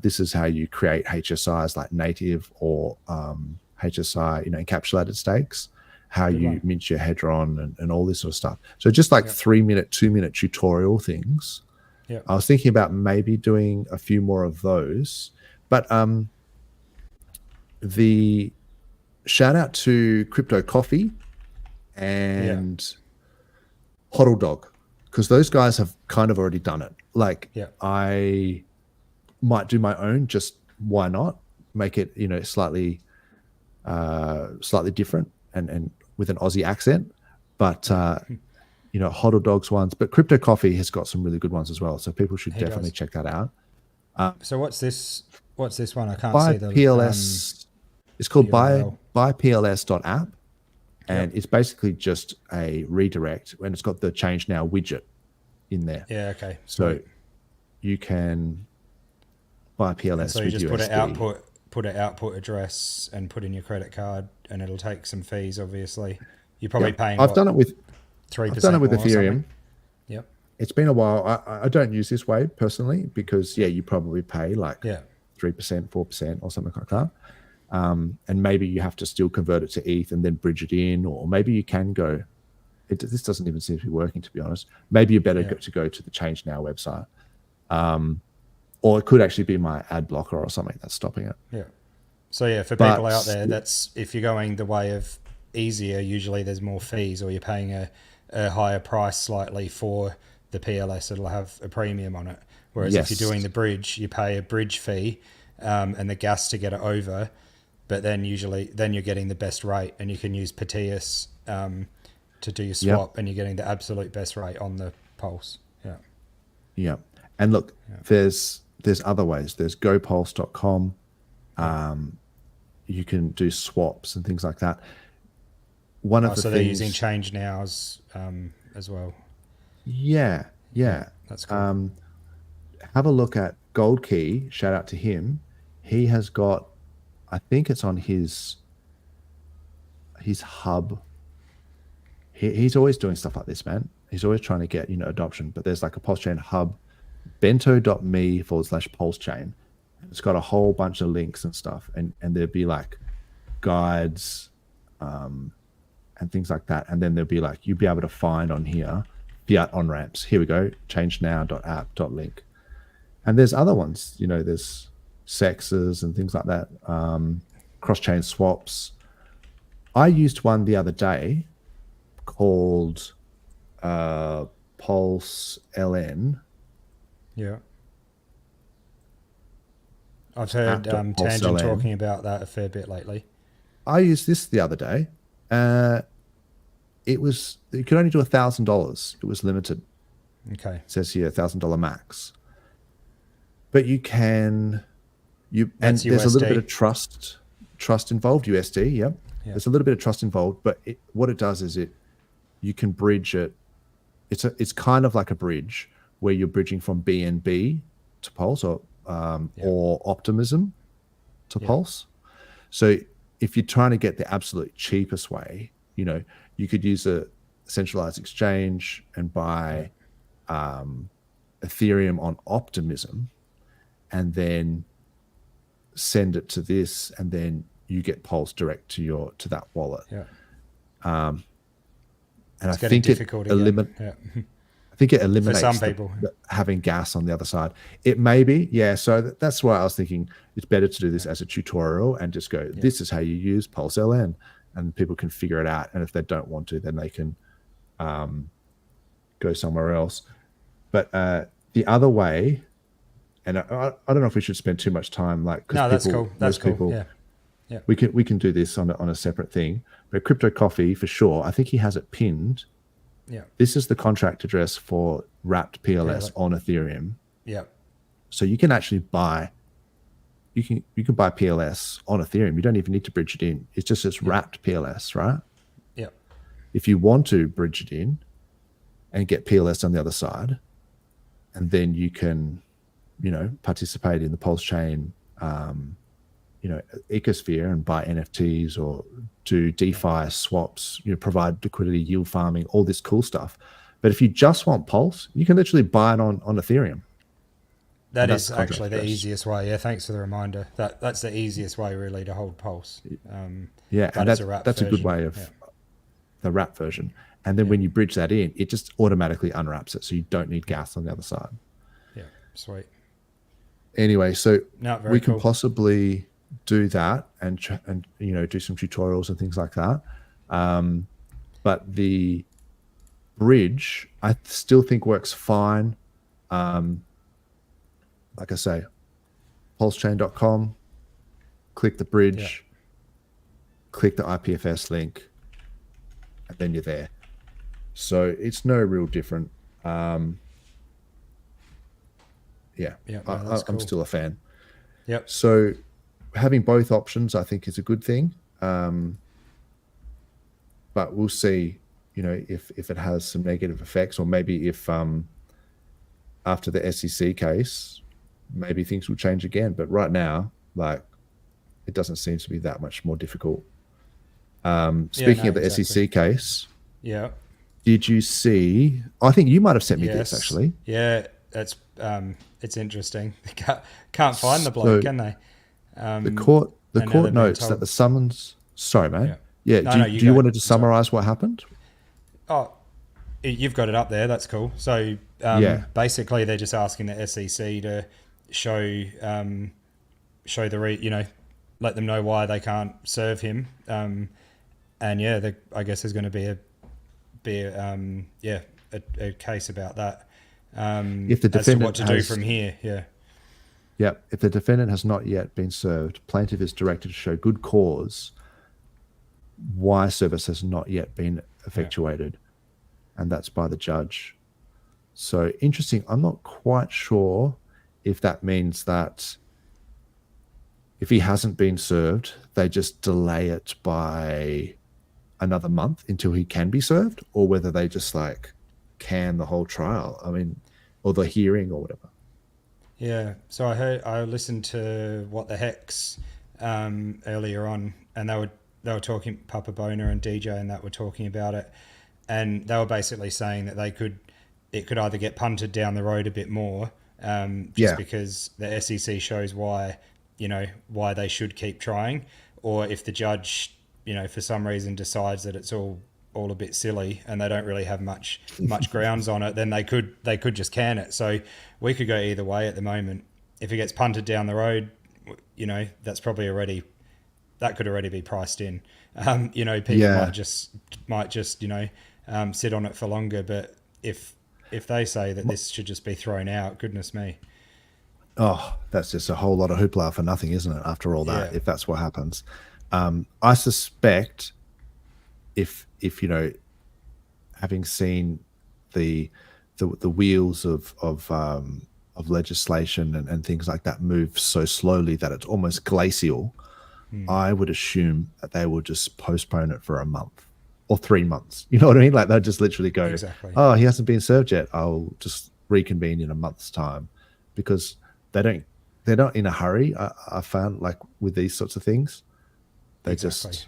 This is how you create HSIs like native or HSI, encapsulated stakes, how you mint your Hedron and all this sort of stuff. So just like 3-minute, 2-minute tutorial things. Yeah. I was thinking about maybe doing a few more of those, but the shout out to Crypto Coffee and Hodl Dog, because those guys have kind of already done it. Like I might do my own, just why not make it, slightly different and with an Aussie accent, but Hodl Dog's ones, but Crypto Coffee has got some really good ones as well. So people should definitely check that out. So what's this one? I can't buy see the PLS. It's called URL. buypls.app, and it's basically just a redirect, and it's got the Change Now widget in there. Yeah. Okay. So you can buy PLS. And so you with just USD. put an output address and put in your credit card, and it'll take some fees. Obviously, you're probably paying. I've done it with 3%. I've done it with Ethereum. Yep. It's been a while. I don't use this way personally because you probably pay like 3%, 4% or something like that. And maybe you have to still convert it to ETH and then bridge it in, or maybe you can go. This doesn't even seem to be working, to be honest. Maybe you better go to the Change Now website, or it could actually be my ad blocker or something that's stopping it. Yeah. So for people out there, that's if you're going the way of easier. Usually, there's more fees, or you're paying a higher price slightly for the PLS. It'll have a premium on it. Whereas if you're doing the bridge, you pay a bridge fee and the gas to get it over. But then you're getting the best rate, and you can use Proteus to do your swap, and you're getting the absolute best rate on the Pulse. Yeah. Yeah. And look, there's other ways. There's gopulse.com. You can do swaps and things like that. One of the so things, they're using Change Now as well. Yeah. That's cool. Have a look at Gold Key. Shout out to him. He has got, I think it's on his hub. He's always doing stuff like this, man. He's always trying to get adoption. But there's like a PulseChain hub, bento.me/PulseChain. It's got a whole bunch of links and stuff, and there'd be like guides and things like that. And then there'll be like you'll be able to find on here fiat on ramps. Here we go, changenow.app.link. And there's other ones, there's sexes and things like that, cross-chain swaps. I used one the other day called Pulse LN. Yeah. I've heard Tangent talking about that a fair bit lately. I used this the other day. You could only do $1,000. It was limited. Okay. It says here $1,000 max. But you can and there's USD. a little bit of trust involved, USD, yep. There's a little bit of trust involved, but what it does is you can bridge it. It's kind of like a bridge where you're bridging from BNB to Pulse or Optimism to Pulse. So if you're trying to get the absolute cheapest way, you could use a centralized exchange and buy Ethereum on Optimism and then send it to this, and then you get Pulse direct to that wallet. And I think it eliminates for some people having gas on the other side. It may be, so that's why I was thinking it's better to do this as a tutorial and just go, this is how you use Pulse LN, and people can figure it out. And if they don't want to, then they can go somewhere else. But the other way, and I don't know if we should spend too much time, like, no, that's cool. That's cool. Yeah. We can do this on a separate thing. But Crypto Coffee, for sure, I think he has it pinned. Yeah. This is the contract address for wrapped PLS on Ethereum. Yeah. So you can actually buy, you can buy PLS on Ethereum. You don't even need to bridge it in. It's just this wrapped PLS, right? Yeah. If you want to bridge it in and get PLS on the other side, and then you can, participate in the PulseChain, ecosphere and buy NFTs or do DeFi swaps, provide liquidity, yield farming, all this cool stuff. But if you just want Pulse, you can literally buy it on Ethereum. That is actually the easiest way. Yeah, thanks for the reminder. That's the easiest way really to hold Pulse. And that's a good way of the wrap version. And then when you bridge that in, it just automatically unwraps it, so you don't need gas on the other side. Yeah, sweet. Anyway, so we can cool. possibly do that and do some tutorials and things like that. But the bridge, I still think works fine. Like I say, pulsechain.com, click the bridge, click the IPFS link, and then you're there. So it's no real different. I'm still a fan. Yep. So having both options, I think, is a good thing. But we'll see, if it has some negative effects, or maybe if after the SEC case, maybe things will change again. But right now, it doesn't seem to be that much more difficult. Speaking of the SEC case, did you see? I think you might have sent me this actually. Yeah, that's it's interesting. Can't find the bloke, can they? The court notes that the summons. Sorry, mate. Yeah. Do you want to summarize what happened? Oh, you've got it up there. That's cool. So basically, they're just asking the SEC to show let them know why they can't serve him. And I guess there's going to be a case about that. If the defendant what to do from here, if the defendant has not yet been served, plaintiff is directed to show good cause why service has not yet been effectuated, and that's by the judge. So interesting. I'm not quite sure if that means that if he hasn't been served, they just delay it by another month until he can be served, or whether they just can the whole trial. I mean, or the hearing or whatever. Yeah. So I listened to What the Hex earlier on, and they were talking, Papa Boner and DJ and that were talking about it, and they were basically saying that it could either get punted down the road a bit more, because the SEC shows why they should keep trying, or if the judge, for some reason decides that it's all a bit silly and they don't really have much grounds on it, then they could just can it. So we could go either way at the moment. If it gets punted down the road, that's probably that could already be priced in. People might just sit on it for longer. But if they say that this should just be thrown out, goodness me. Oh, that's just a whole lot of hoopla for nothing, isn't it? After all that, if that's what happens, I suspect if having seen the wheels of legislation and things like that move so slowly that it's almost glacial, I would assume that they will just postpone it for a month or 3 months. You know what I mean? They'll just literally go, oh, he hasn't been served yet, I'll just reconvene in a month's time, because they're not in a hurry. I found with these sorts of things, they just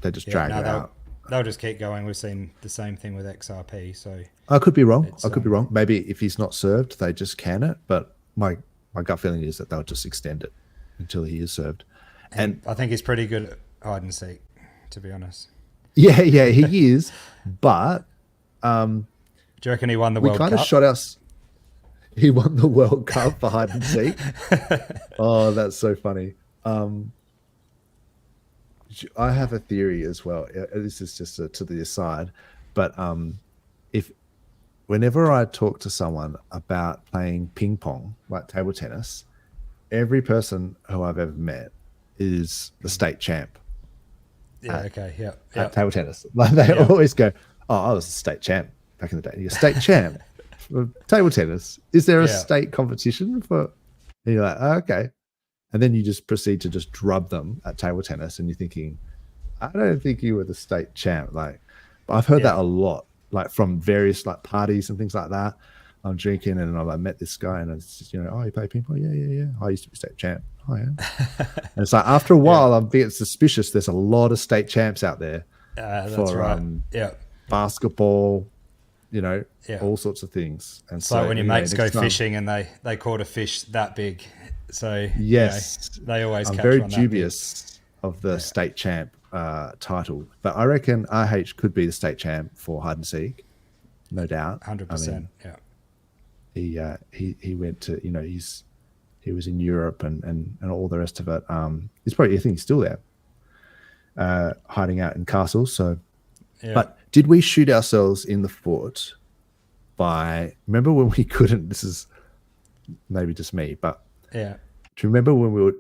drag it out. They'll just keep going. We've seen the same thing with XRP. So I could be wrong. Maybe if he's not served, they just can it. But my gut feeling is that they'll just extend it until he is served. And I think he's pretty good at hide and seek, to be honest. Yeah, he is. But do you reckon he won the World Cup? We kind of he won the World Cup for hide and seek. Oh, that's so funny. I have a theory as well. This is just to the aside, but whenever I talk to someone about playing ping pong, like table tennis, every person who I've ever met is the state champ Yeah. Okay. Yeah. at table tennis. Like they always go, "Oh, I was a state champ back in the day." You're state champ for table tennis. Is there a state competition for? And you're like, oh, okay, and then you just proceed to just drub them at table tennis, and you're thinking, I don't think you were the state champ. Like, but I've heard that a lot, like from various like parties and things like that. I'm drinking and I met this guy and it's just, oh, you play ping pong? Yeah. I used to be state champ. Oh, yeah. And it's like after a while, I'm being suspicious. There's a lot of state champs out there for basketball, all sorts of things. And so like when your mates go fishing and they caught a fish that big. So yes, they always I'm catch very one dubious of the state champ title, but I reckon RH could be the state champ for hide and seek, no doubt. 100%. He went to he was in Europe and all the rest of it. He's probably, I think he's still there, hiding out in castles. So, but did we shoot ourselves in the foot by? Remember when we couldn't? This is maybe just me, but do you remember when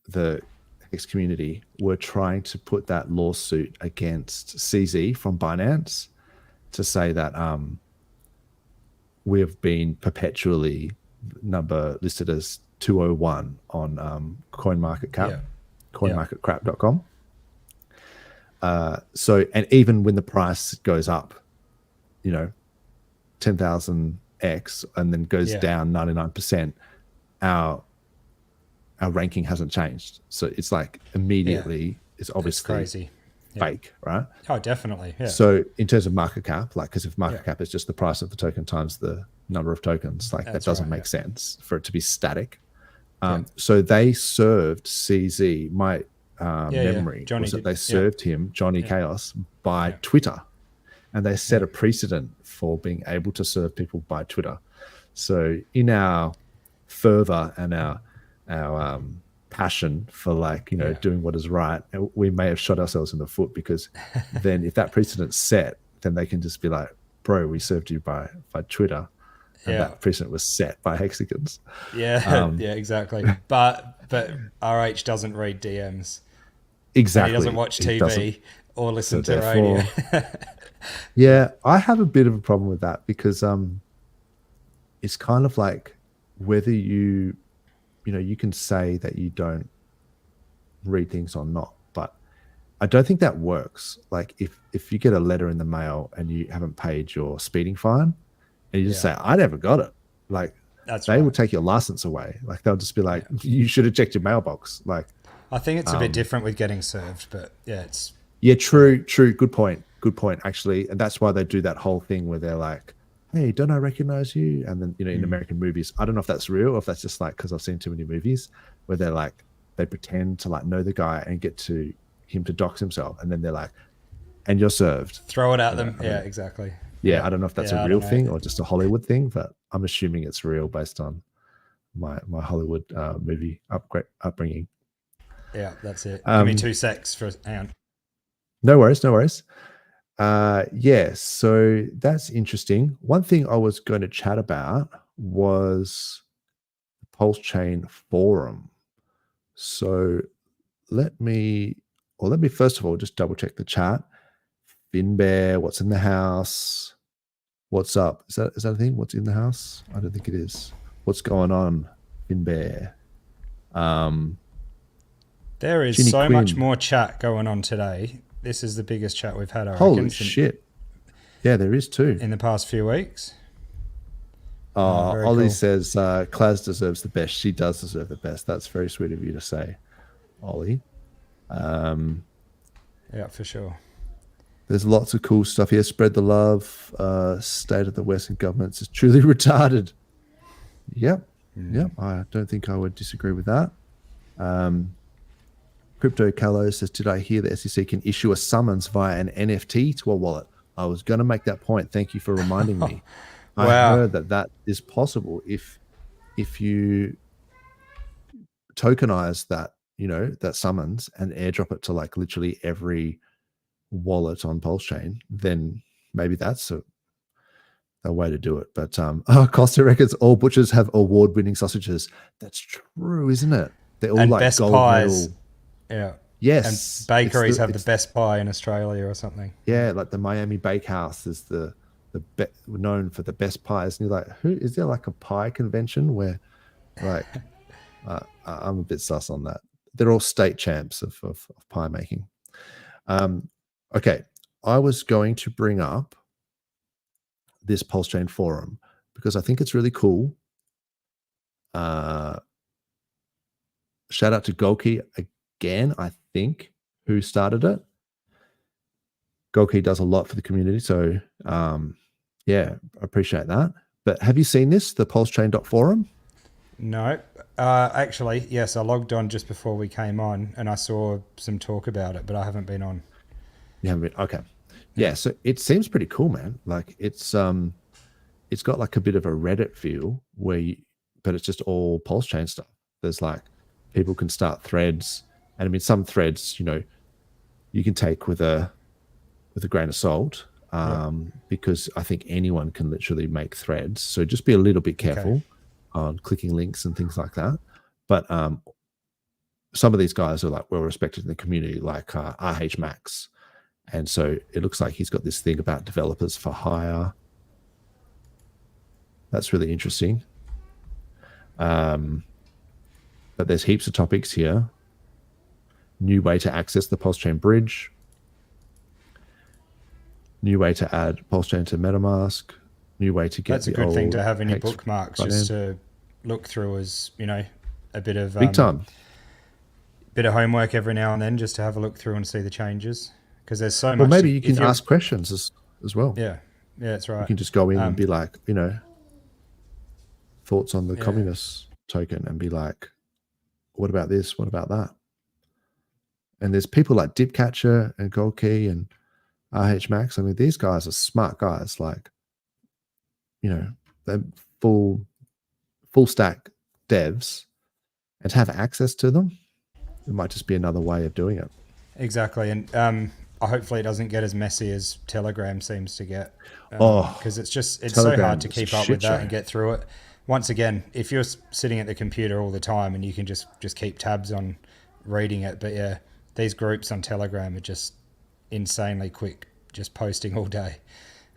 the Hex community were trying to put that lawsuit against CZ from Binance to say that we've been perpetually listed as 201 on CoinMarketCap, coinmarketcrap.com. So, and even when the price goes up, 10,000x and then goes down 99%, our ranking hasn't changed. So it's like immediately it's obviously crazy. Fake, right? Oh, definitely. Yeah. So in terms of market cap, like, because if market cap is just the price of the token times the number of tokens, like that doesn't make sense for it to be static. So they served CZ, my memory was that they served him, Johnny Chaos, by Twitter, and they set a precedent for being able to serve people by Twitter. So in our fervor and our passion for doing what is right, we may have shot ourselves in the foot, because then if that precedent's set, then they can just be like, bro, we served you by Twitter, and that precedent was set by hexagons. Exactly. But RH doesn't read DMs. Exactly. He doesn't watch TV or listen to radio. Yeah, I have a bit of a problem with that, because it's kind of like whether you can say that you don't read things or not, but I don't think that works. Like if you get a letter in the mail and you haven't paid your speeding fine, and you just say, I never got it, like they will take your license away. Like they'll just be like, you should have checked your mailbox. Like I think it's a bit different with getting served, but true. Good point actually. And that's why they do that whole thing where they're like, hey, don't I recognize you? And then, in American movies, I don't know if that's real or if that's just like, because I've seen too many movies where they're like, they pretend to like know the guy and get to him to dox himself. And then they're like, and you're served. Throw it at them. Exactly. Yeah. I don't know if that's a real thing or just a Hollywood thing, but I'm assuming it's real based on my Hollywood movie upbringing. Yeah, that's it. Give me 2 secs for hang on. No worries. So that's interesting. One thing I was going to chat about was the PulseChain forum. So let me first of all just double check the chat. Finbear, what's in the house? What's up? Is that a thing? What's in the house? I don't think it is. What's going on, Finbear? There is Ginny so Quinn. much more chat going on today. This is the biggest chat we've had, I reckon. Holy shit. Yeah, there is too. In the past few weeks. Ollie says Klaz deserves the best. She does deserve the best. That's very sweet of you to say, Ollie. Yeah, for sure. There's lots of cool stuff here. Spread the love. State of the Western governments is truly retarded. Yep. I don't think I would disagree with that. Crypto Callow says, did I hear the SEC can issue a summons via an NFT to a wallet? I was going to make that point. Thank you for reminding me. Wow. I heard that is possible if you tokenize that, that summons and airdrop it to like literally every wallet on PulseChain, then maybe that's a way to do it. But Costa records all butchers have award-winning sausages. That's true, isn't it? They're all And like best gold pies. medal. Yeah. Yes. And bakeries have the best pie in Australia or something. Yeah, like the Miami Bakehouse is known for the best pies. And you're like, who is there like a pie convention where like I'm a bit sus on that. They're all state champs of pie making. Okay, I was going to bring up this PulseChain forum because I think it's really cool. Shout out to Golkey again, I think, who started it. Golkey does a lot for the community, so yeah, I appreciate that. But have you seen this, the PulseChain.forum? No. Actually, yes, I logged on just before we came on and I saw some talk about it, but I haven't been on. You haven't been? Okay. Yeah, so it seems pretty cool, man. Like it's got like a bit of a Reddit feel but it's just all PulseChain stuff. There's like people can start threads, and I mean some threads, you can take with a grain of salt, because I think anyone can literally make threads. So just be a little bit careful on clicking links and things like that. But some of these guys are like well respected in the community, like RH Max. And so it looks like he's got this thing about developers for hire. That's really interesting. But there's heaps of topics here. New way to access the PulseChain bridge. New way to add PulseChain to MetaMask. New way to get That's a good thing to have in your bookmarks, just to look through as, a bit of big time. Bit of homework every now and then, just to have a look through and see the changes. Because there's so much. Well, maybe you can ask questions as well. Yeah, that's right. You can just go in and be like, thoughts on the communist token, and be like, what about this? What about that? And there's people like Dipcatcher and Goldkey and RH Max. I mean, these guys are smart guys. Like, they're full stack devs, and to have access to them, it might just be another way of doing it. Exactly. And hopefully it doesn't get as messy as Telegram seems to get. Because it's so hard to keep up with that and get through it. Once again, if you're sitting at the computer all the time and you can just keep tabs on reading it. But yeah, these groups on Telegram are just insanely quick, just posting all day,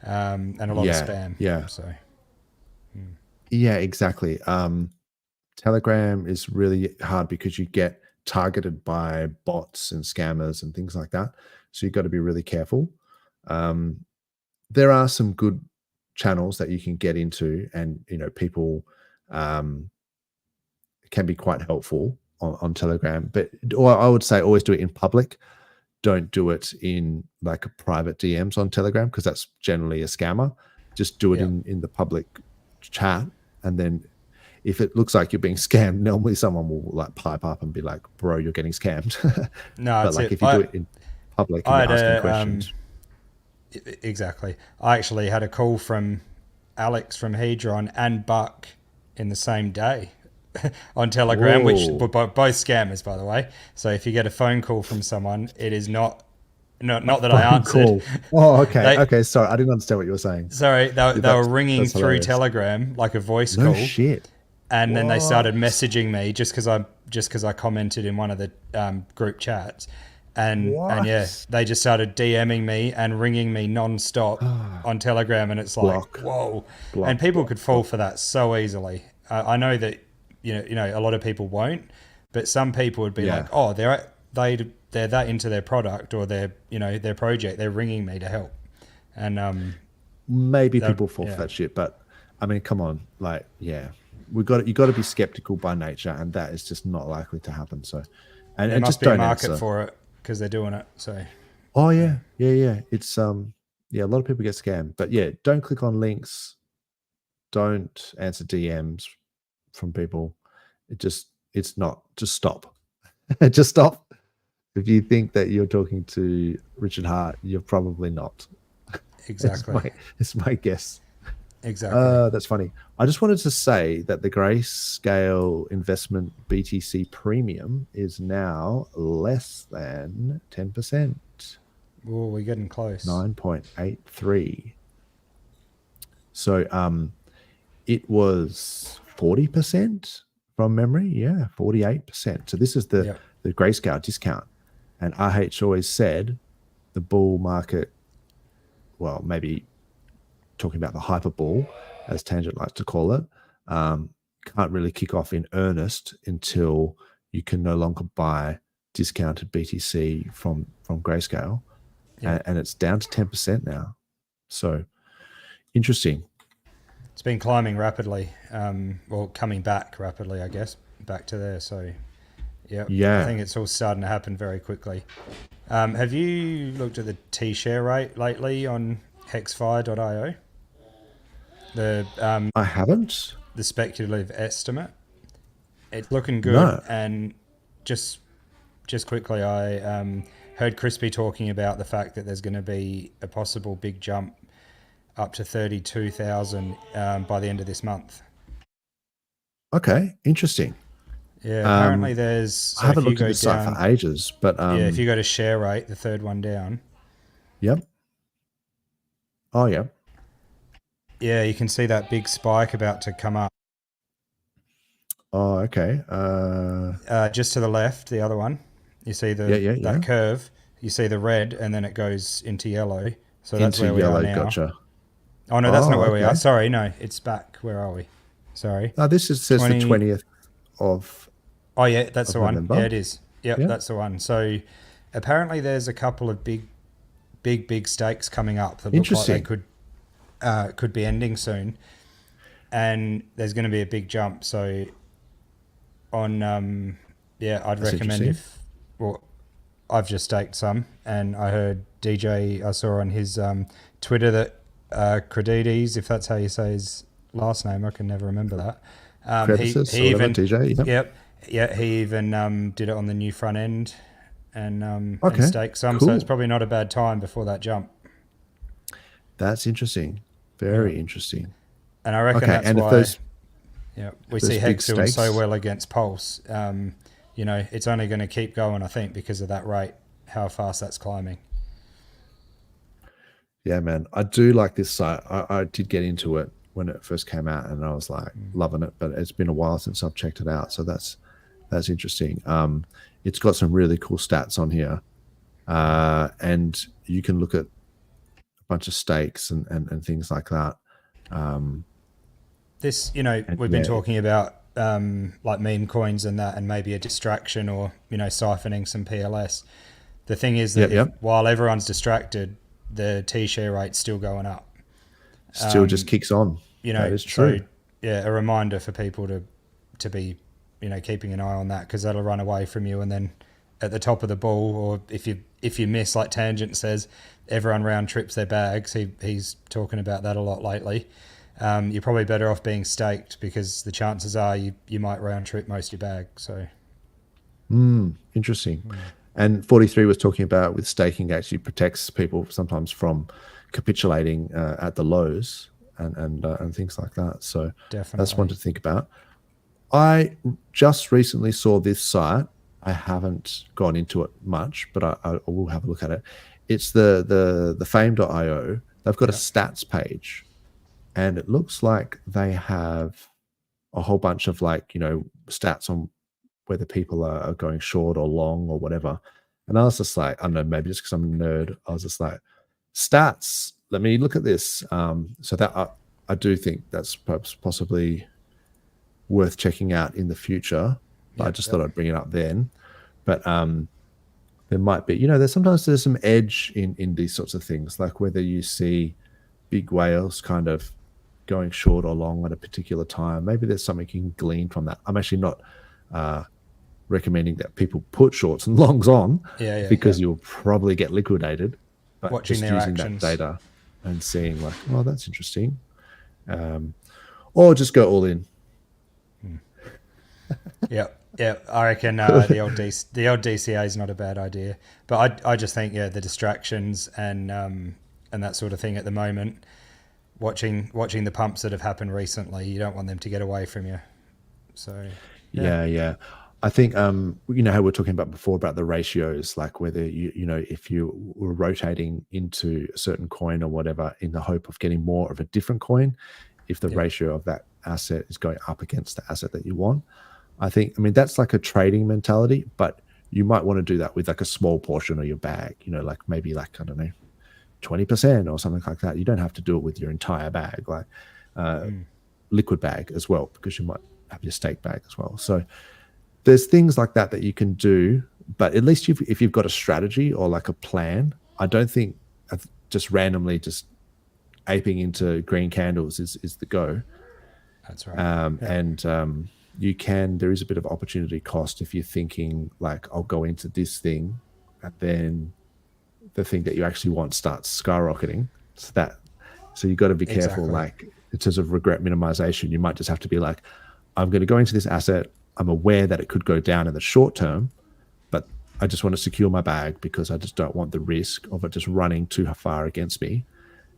and a lot of spam. Yeah. So. Yeah, exactly. Telegram is really hard because you get targeted by bots and scammers and things like that. So you've got to be really careful. There are some good channels that you can get into, and people can be quite helpful on Telegram. But I would say always do it in public. Don't do it in like private DMs on Telegram, because that's generally a scammer. Just do it in the public chat, and then if it looks like you're being scammed, normally someone will like pipe up and be like, "Bro, you're getting scammed." No, but like if you do it in public and you're asking questions. Exactly. I actually had a call from Alex from Hedron and Buck in the same day on Telegram. Whoa. Which were both scammers, by the way. So if you get a phone call from someone, it is not that I answered. Call. Oh, okay. Okay, sorry. I didn't understand what you were saying. Sorry, they were ringing through Telegram like a voice call. No shit. And then they started messaging me just because I commented in one of the group chats. And yeah, they just started DMing me and ringing me non-stop on Telegram, and it's like, whoa. And people could fall for that so easily. I know that a lot of people won't, but some people would be like, oh, they're that into their product or their project, they're ringing me to help. And maybe people fall for that shit, but I mean, come on, like, you got to be skeptical by nature, and that is just not likely to happen. So, and there must just be don't a market answer. for it, because they're doing it. So, yeah. It's a lot of people get scammed, but yeah, don't click on links, don't answer DMs from people. Just stop. Just stop. If you think that you're talking to Richard Hart, you're probably not. Exactly. It's my guess. Exactly. That's funny. I just wanted to say that the Grayscale investment BTC premium is now less than 10%. Oh, we're getting close. 9.83. So it was 40% from memory. Yeah, 48%. So this is the grayscale discount. And RH always said the bull market, well, maybe talking about the hyper bull, as Tangent likes to call it, can't really kick off in earnest until you can no longer buy discounted BTC from Grayscale. And it's down to 10% now. So interesting. It's been climbing rapidly, well, coming back rapidly, I guess, back to there. So, I think it's all starting to happen very quickly. Have you looked at the T-share rate lately on hexfi.io? I haven't. The speculative estimate. It's looking good. No. And just quickly, I heard Crispy talking about the fact that there's going to be a possible big jump up to 32,000 by the end of this month. Okay, interesting. Yeah, apparently there's... So I haven't looked at this site for ages, but... if you go to share rate, the third one down. Yep. Oh, yeah. Yeah, you can see that big spike about to come up. Oh, okay. Just to the left, the other one. You see that curve. You see the red, and then it goes into yellow. So that's where we are now. Gotcha. Oh, no, that's not where we are. Sorry, no, it's back. Where are we? Sorry. No, this says the 20th of... Oh, yeah, that's the one. November. Yeah, it is. Yep, that's the one. So apparently there's a couple of big stakes coming up that look like they could be ending soon. And there's going to be a big jump. So on, I'd recommend I've just staked some, and I heard DJ, I saw on his Twitter that Credides, if that's how you say his last name, I can never remember that. He even DJ, he even did it on the new front end and staked some. Cool. So it's probably not a bad time before that jump. That's interesting. Very interesting. And I reckon that's why we see Hex doing so well against Pulse. It's only going to keep going, I think, because of that rate, how fast that's climbing. Yeah, man. I do like this site. I did get into it when it first came out, and I was like loving it, but it's been a while since I've checked it out. So that's interesting. It's got some really cool stats on here. And you can look at a bunch of stakes and things like that. We've been talking about like meme coins and that, and maybe a distraction or, siphoning some PLS. The thing is that while everyone's distracted, the T-share rate's still going up. Still just kicks on. That is true. So, a reminder for people to be, keeping an eye on that, because that'll run away from you. And then at the top of the ball, or if you miss, like Tangent says, everyone round trips their bags. He's talking about that a lot lately. You're probably better off being staked, because the chances are you might round trip most of your bag. So, interesting. And 43 was talking about with staking actually protects people sometimes from capitulating at the lows and things like that. So definitely, that's one to think about. I just recently saw this site. I haven't gone into it much, but I will have a look at it. It's the fame.io. They've got a stats page, and it looks like they have a whole bunch of stats on whether people are going short or long or whatever. And I was just like, I don't know, maybe just because I'm a nerd, I was just like, stats, let me look at this. So that I do think that's perhaps possibly worth checking out in the future. I just thought I'd bring it up then. But there might be, there's some edge in these sorts of things, like whether you see big whales kind of going short or long at a particular time. Maybe there's something you can glean from that. I'm actually not recommending that people put shorts and longs on because you'll probably get liquidated. But watching just their using actions. that data and seeing like, oh, that's interesting. Or just go all in. Yeah, I reckon the old DCA is not a bad idea. But I just think the distractions and that sort of thing at the moment, watching the pumps that have happened recently, you don't want them to get away from you. So yeah. I think how we were talking about before about the ratios, like whether if you were rotating into a certain coin or whatever in the hope of getting more of a different coin, if the ratio of that asset is going up against the asset that you want. I think, I mean, that's like a trading mentality, but you might want to do that with like a small portion of your bag, you know, like maybe like, I don't know, 20% or something like that. You don't have to do it with your entire bag, like liquid bag as well, because you might have your stake bag as well. So there's things like that that you can do, but at least if you've got a strategy or like a plan, I don't think just randomly just aping into green candles is the go. That's right. And there is a bit of opportunity cost if you're thinking like, I'll go into this thing and then the thing that you actually want starts skyrocketing. So you got to be careful, like in terms of regret minimization. You might just have to be like, I'm going to go into this asset. I'm aware that it could go down in the short term, but I just want to secure my bag because I just don't want the risk of it just running too far against me.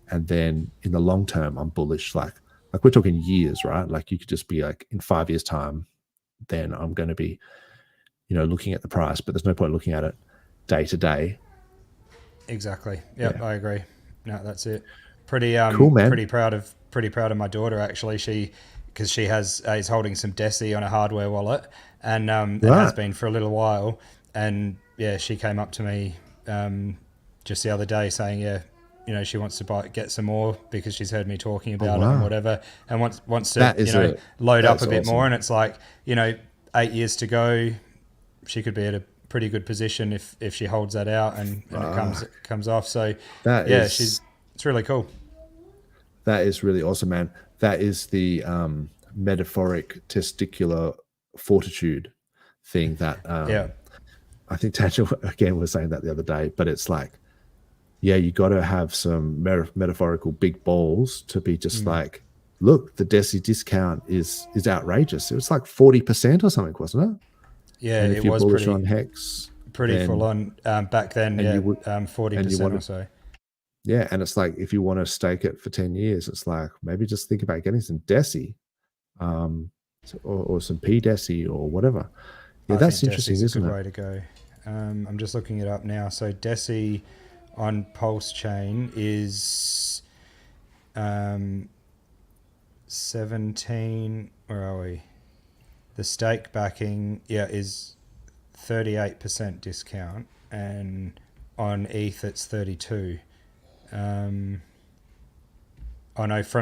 And then in the long term, I'm bullish. Like we're talking years, right? Like you could just be like, in 5 years' time, then I'm going to be, you know, looking at the price, but there's no point looking at it day to day. Exactly. Yep, yeah. I agree. No, that's it. Pretty cool, man. Pretty proud of my daughter actually. Because she is holding some DESI on a hardware wallet, and it has been for a little while. And yeah, she came up to me just the other day saying, you know, she wants to get some more because she's heard me talking about it and whatever, and wants to load up a bit more. And it's like, you know, 8 years to go, she could be at a pretty good position if she holds that out and it comes off. So it's really cool. That is really awesome, man. That is the metaphoric testicular fortitude thing that I think Tatcha again was saying that the other day, but it's like, yeah, you got to have some metaphorical big balls to be just like, look, the DESI discount is outrageous. It was like 40% or something, wasn't it? Yeah, and if it you're was bullish on Hex, pretty full on back then. 40% or so. Yeah, and it's like if you want to stake it for 10 years, it's like maybe just think about getting some DESI, or some PDESI or whatever. Yeah, that's interesting, isn't it? That's a good way to go. I'm just looking it up now. So DESI on PulseChain is 17. Where are we? The stake backing, is 38% discount, and on ETH it's 32. From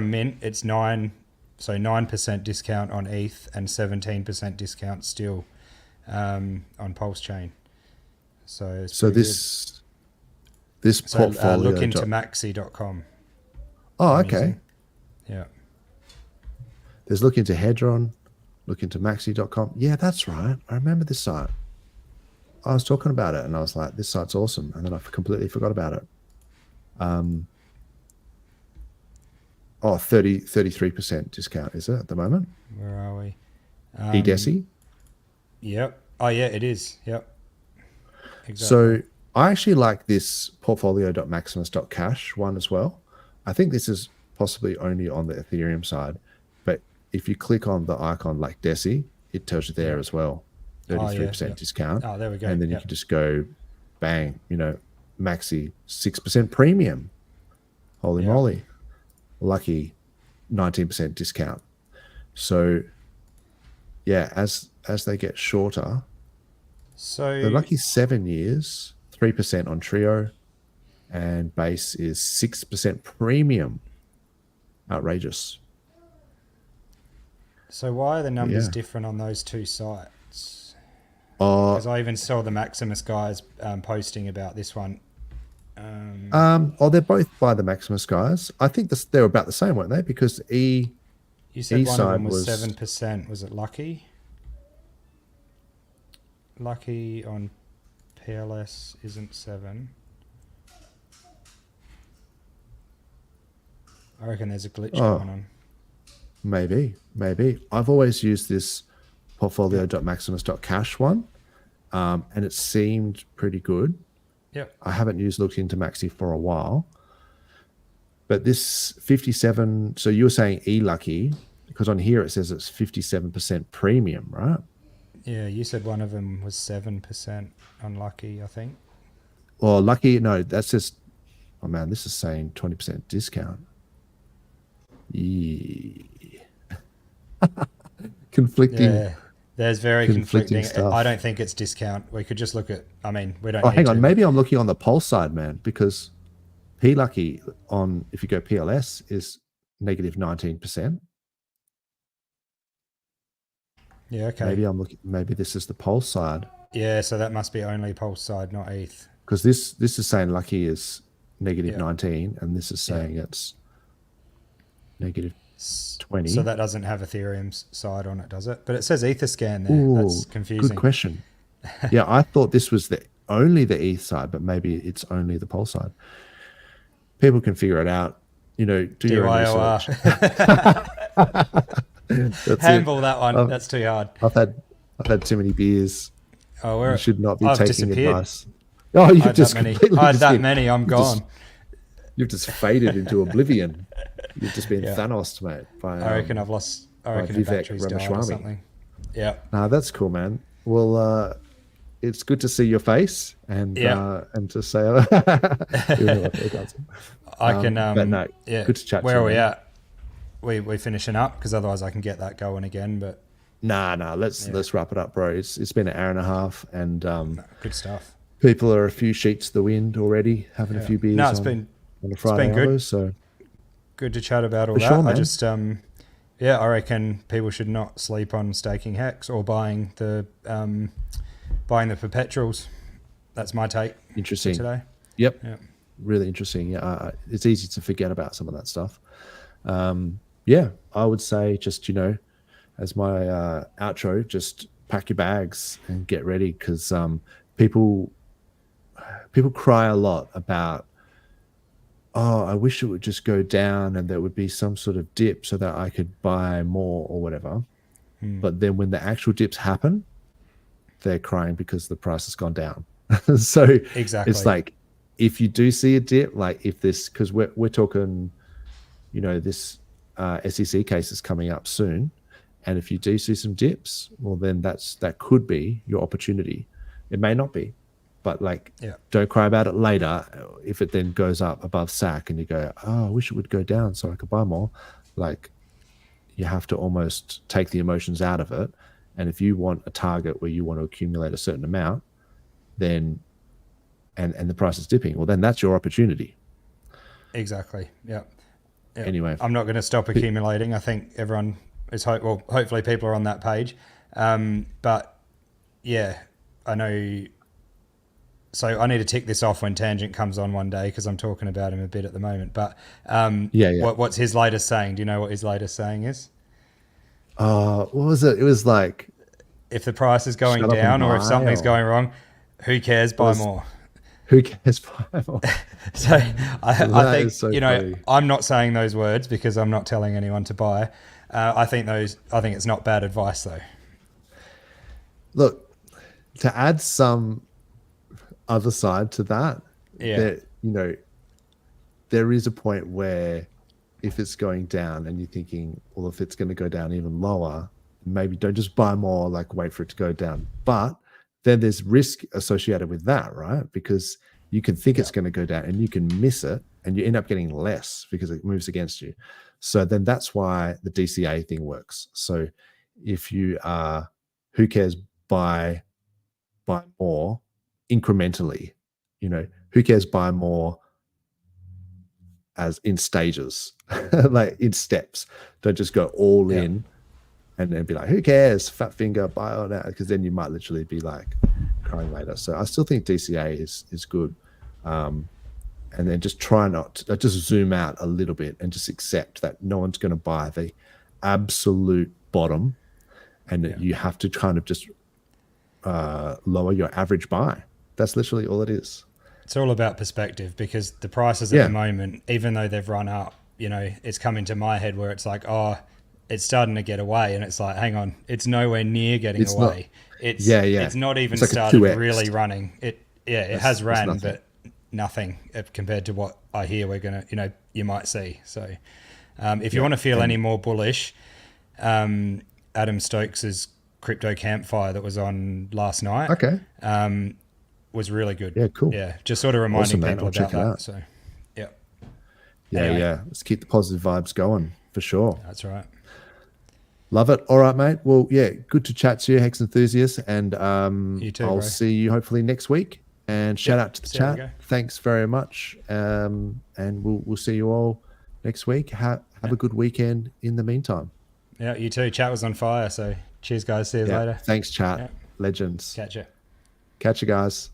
Mint it's 9, so 9% discount on ETH and 17% discount still on PulseChain. So this portfolio. Look into maxi.com. Oh, okay. Yeah. There's look into Hedron, look into maxi.com. Yeah, that's right. I remember this site. I was talking about it and I was like, this site's awesome. And then I completely forgot about it. 33% discount, is it at the moment? Where are we? EDESI? Yep. Oh, yeah, it is. Yep. Exactly. So I actually like this portfolio.maximus.cash one as well. I think this is possibly only on the Ethereum side, but if you click on the icon like DESI, it tells you there as well. 33% discount. Oh, there we go. And then you can just go bang, you know, maxi 6% premium. Holy moly. Lucky 19% discount. So yeah, as they get shorter, so the lucky 7 years, 3% on Trio, and base is 6% premium. Outrageous. So why are the numbers different on those two sites? Because I even saw the Maximus guys posting about this one. They're both by the Maximus guys. I think they were about the same, weren't they? Because you said one of them was 7%. Was it Lucky? Lucky on PLS isn't 7. I reckon there's a glitch going on. Maybe. I've always used this portfolio.maximus.cash one, and it seemed pretty good. Yep. I haven't looked into Maxi for a while, but this 57. So you were saying eLucky, because on here it says it's 57% premium, right? Yeah, you said one of them was 7% on Lucky, I think. Well, Lucky, no, that's just. Oh man, this is saying 20% discount. Yeah. Conflicting. Yeah, There's very conflicting conflicting. stuff. I don't think it's discount. We could just look at. I mean, we don't. Oh, need hang on. to, Maybe I'm looking on the Pulse side, man, because P-Lucky on, if you go PLS, is negative 19%. Yeah. Okay. Maybe I'm looking. Maybe this is the Pulse side. Yeah. So that must be only Pulse side, not ETH. Because this is saying Lucky is negative Yeah. 19, and this is saying it's negative 20. So that doesn't have Ethereum's side on it, does it? But it says Etherscan there. Ooh, That's confusing. good question. Yeah, I thought this was only the ETH side, but maybe it's only the Pulse side. People can figure it out. You know, do your own research. Handball that one. That's too hard. I've had too many beers. Oh, you should not be I've taking disappeared. advice. Oh, you've I had just that many. completely I had that disappeared. many. I'm gone. You've just faded into oblivion. You've just been Thanos, mate. I reckon I've lost. I reckon the battery's died or something. Yeah. Nah, that's cool, man. Well, it's good to see your face and to say. I can. But no, good to chat. Where to are you, we man. at? We finishing up because otherwise I can get that going again. But Nah. Let's wrap it up, bro. It's been an hour and a half, and good stuff. people are a few sheets to the wind already, having a few beers. No, it's on been a Friday. been good. Hour, so Good to chat about all For that. sure, I man. just I reckon people should not sleep on staking Hex or buying the perpetuals. That's my take. interesting. For today. Yep. Yeah. Really interesting. Yeah, it's easy to forget about some of that stuff. Yeah, I would say just, as my outro, just pack your bags and get ready, because people cry a lot about, oh, I wish it would just go down and there would be some sort of dip so that I could buy more or whatever. But then when the actual dips happen, they're crying because the price has gone down. So Exactly. it's like, if you do see a dip, like if this, because we're talking, this SEC case is coming up soon, and if you do see some dips, well, then that could be your opportunity. It may not be, but don't cry about it later. If it then goes up above SAC and you go, oh, I wish it would go down so I could buy more. You have to almost take the emotions out of it. And if you want a target where you want to accumulate a certain amount, then and the price is dipping, well, then that's your opportunity. Exactly. Yeah. Anyway, I'm not going to stop accumulating. I think everyone is hopefully people are on that page. But yeah, I know. So I need to tick this off when Tangent comes on one day, because I'm talking about him a bit at the moment. But what's his latest saying? Do you know what his latest saying is? What was it? It was like, if the price is going down or if something's going wrong, who cares? Buy more. Who cares? Buy more. So I think, so funny. I'm not saying those words because I'm not telling anyone to buy. I think it's not bad advice though. Look, to add some other side to that, there is a point where if it's going down and you're thinking, well, if it's going to go down even lower, maybe don't just buy more, wait for it to go down. But then there's risk associated with that, right? Because you can think it's going to go down and you can miss it and you end up getting less because it moves against you. So then that's why the DCA thing works. So if you are, who cares, buy more incrementally, who cares, buy more as in stages, in steps. Don't just go all in and then be like, who cares, fat finger, buy on that, because then you might literally be crying later. So I still think DCA is good. And then just try not to just zoom out a little bit and just accept that no one's going to buy the absolute bottom, and that you have to kind of just lower your average buy. That's literally all it is. It's all about perspective, because the prices at the moment, even though they've run up, it's coming to my head where it's like, oh, it's starting to get away, and it's like, hang on, it's nowhere near getting away. It's not even started really running. It has ran, but nothing compared to what I hear we're gonna, you might see. So if you want to feel any more bullish, Adam Stokes's crypto campfire that was on last night, was really good. Yeah, cool. Yeah, just sort of reminding people about that. So Let's keep the positive vibes going for sure. That's right. Love it. All right, mate. Well, yeah, good to chat to you, Hex Enthusiast, and You too, I'll bro. see you hopefully next week. And shout out to the see how we go. chat. Thanks very much. And we'll see you all next week. Have a good weekend in the meantime. Yeah, you too. Chat was on fire. So cheers, guys. See you later. Thanks, chat. Yeah. Legends. Catch you. Catch you guys.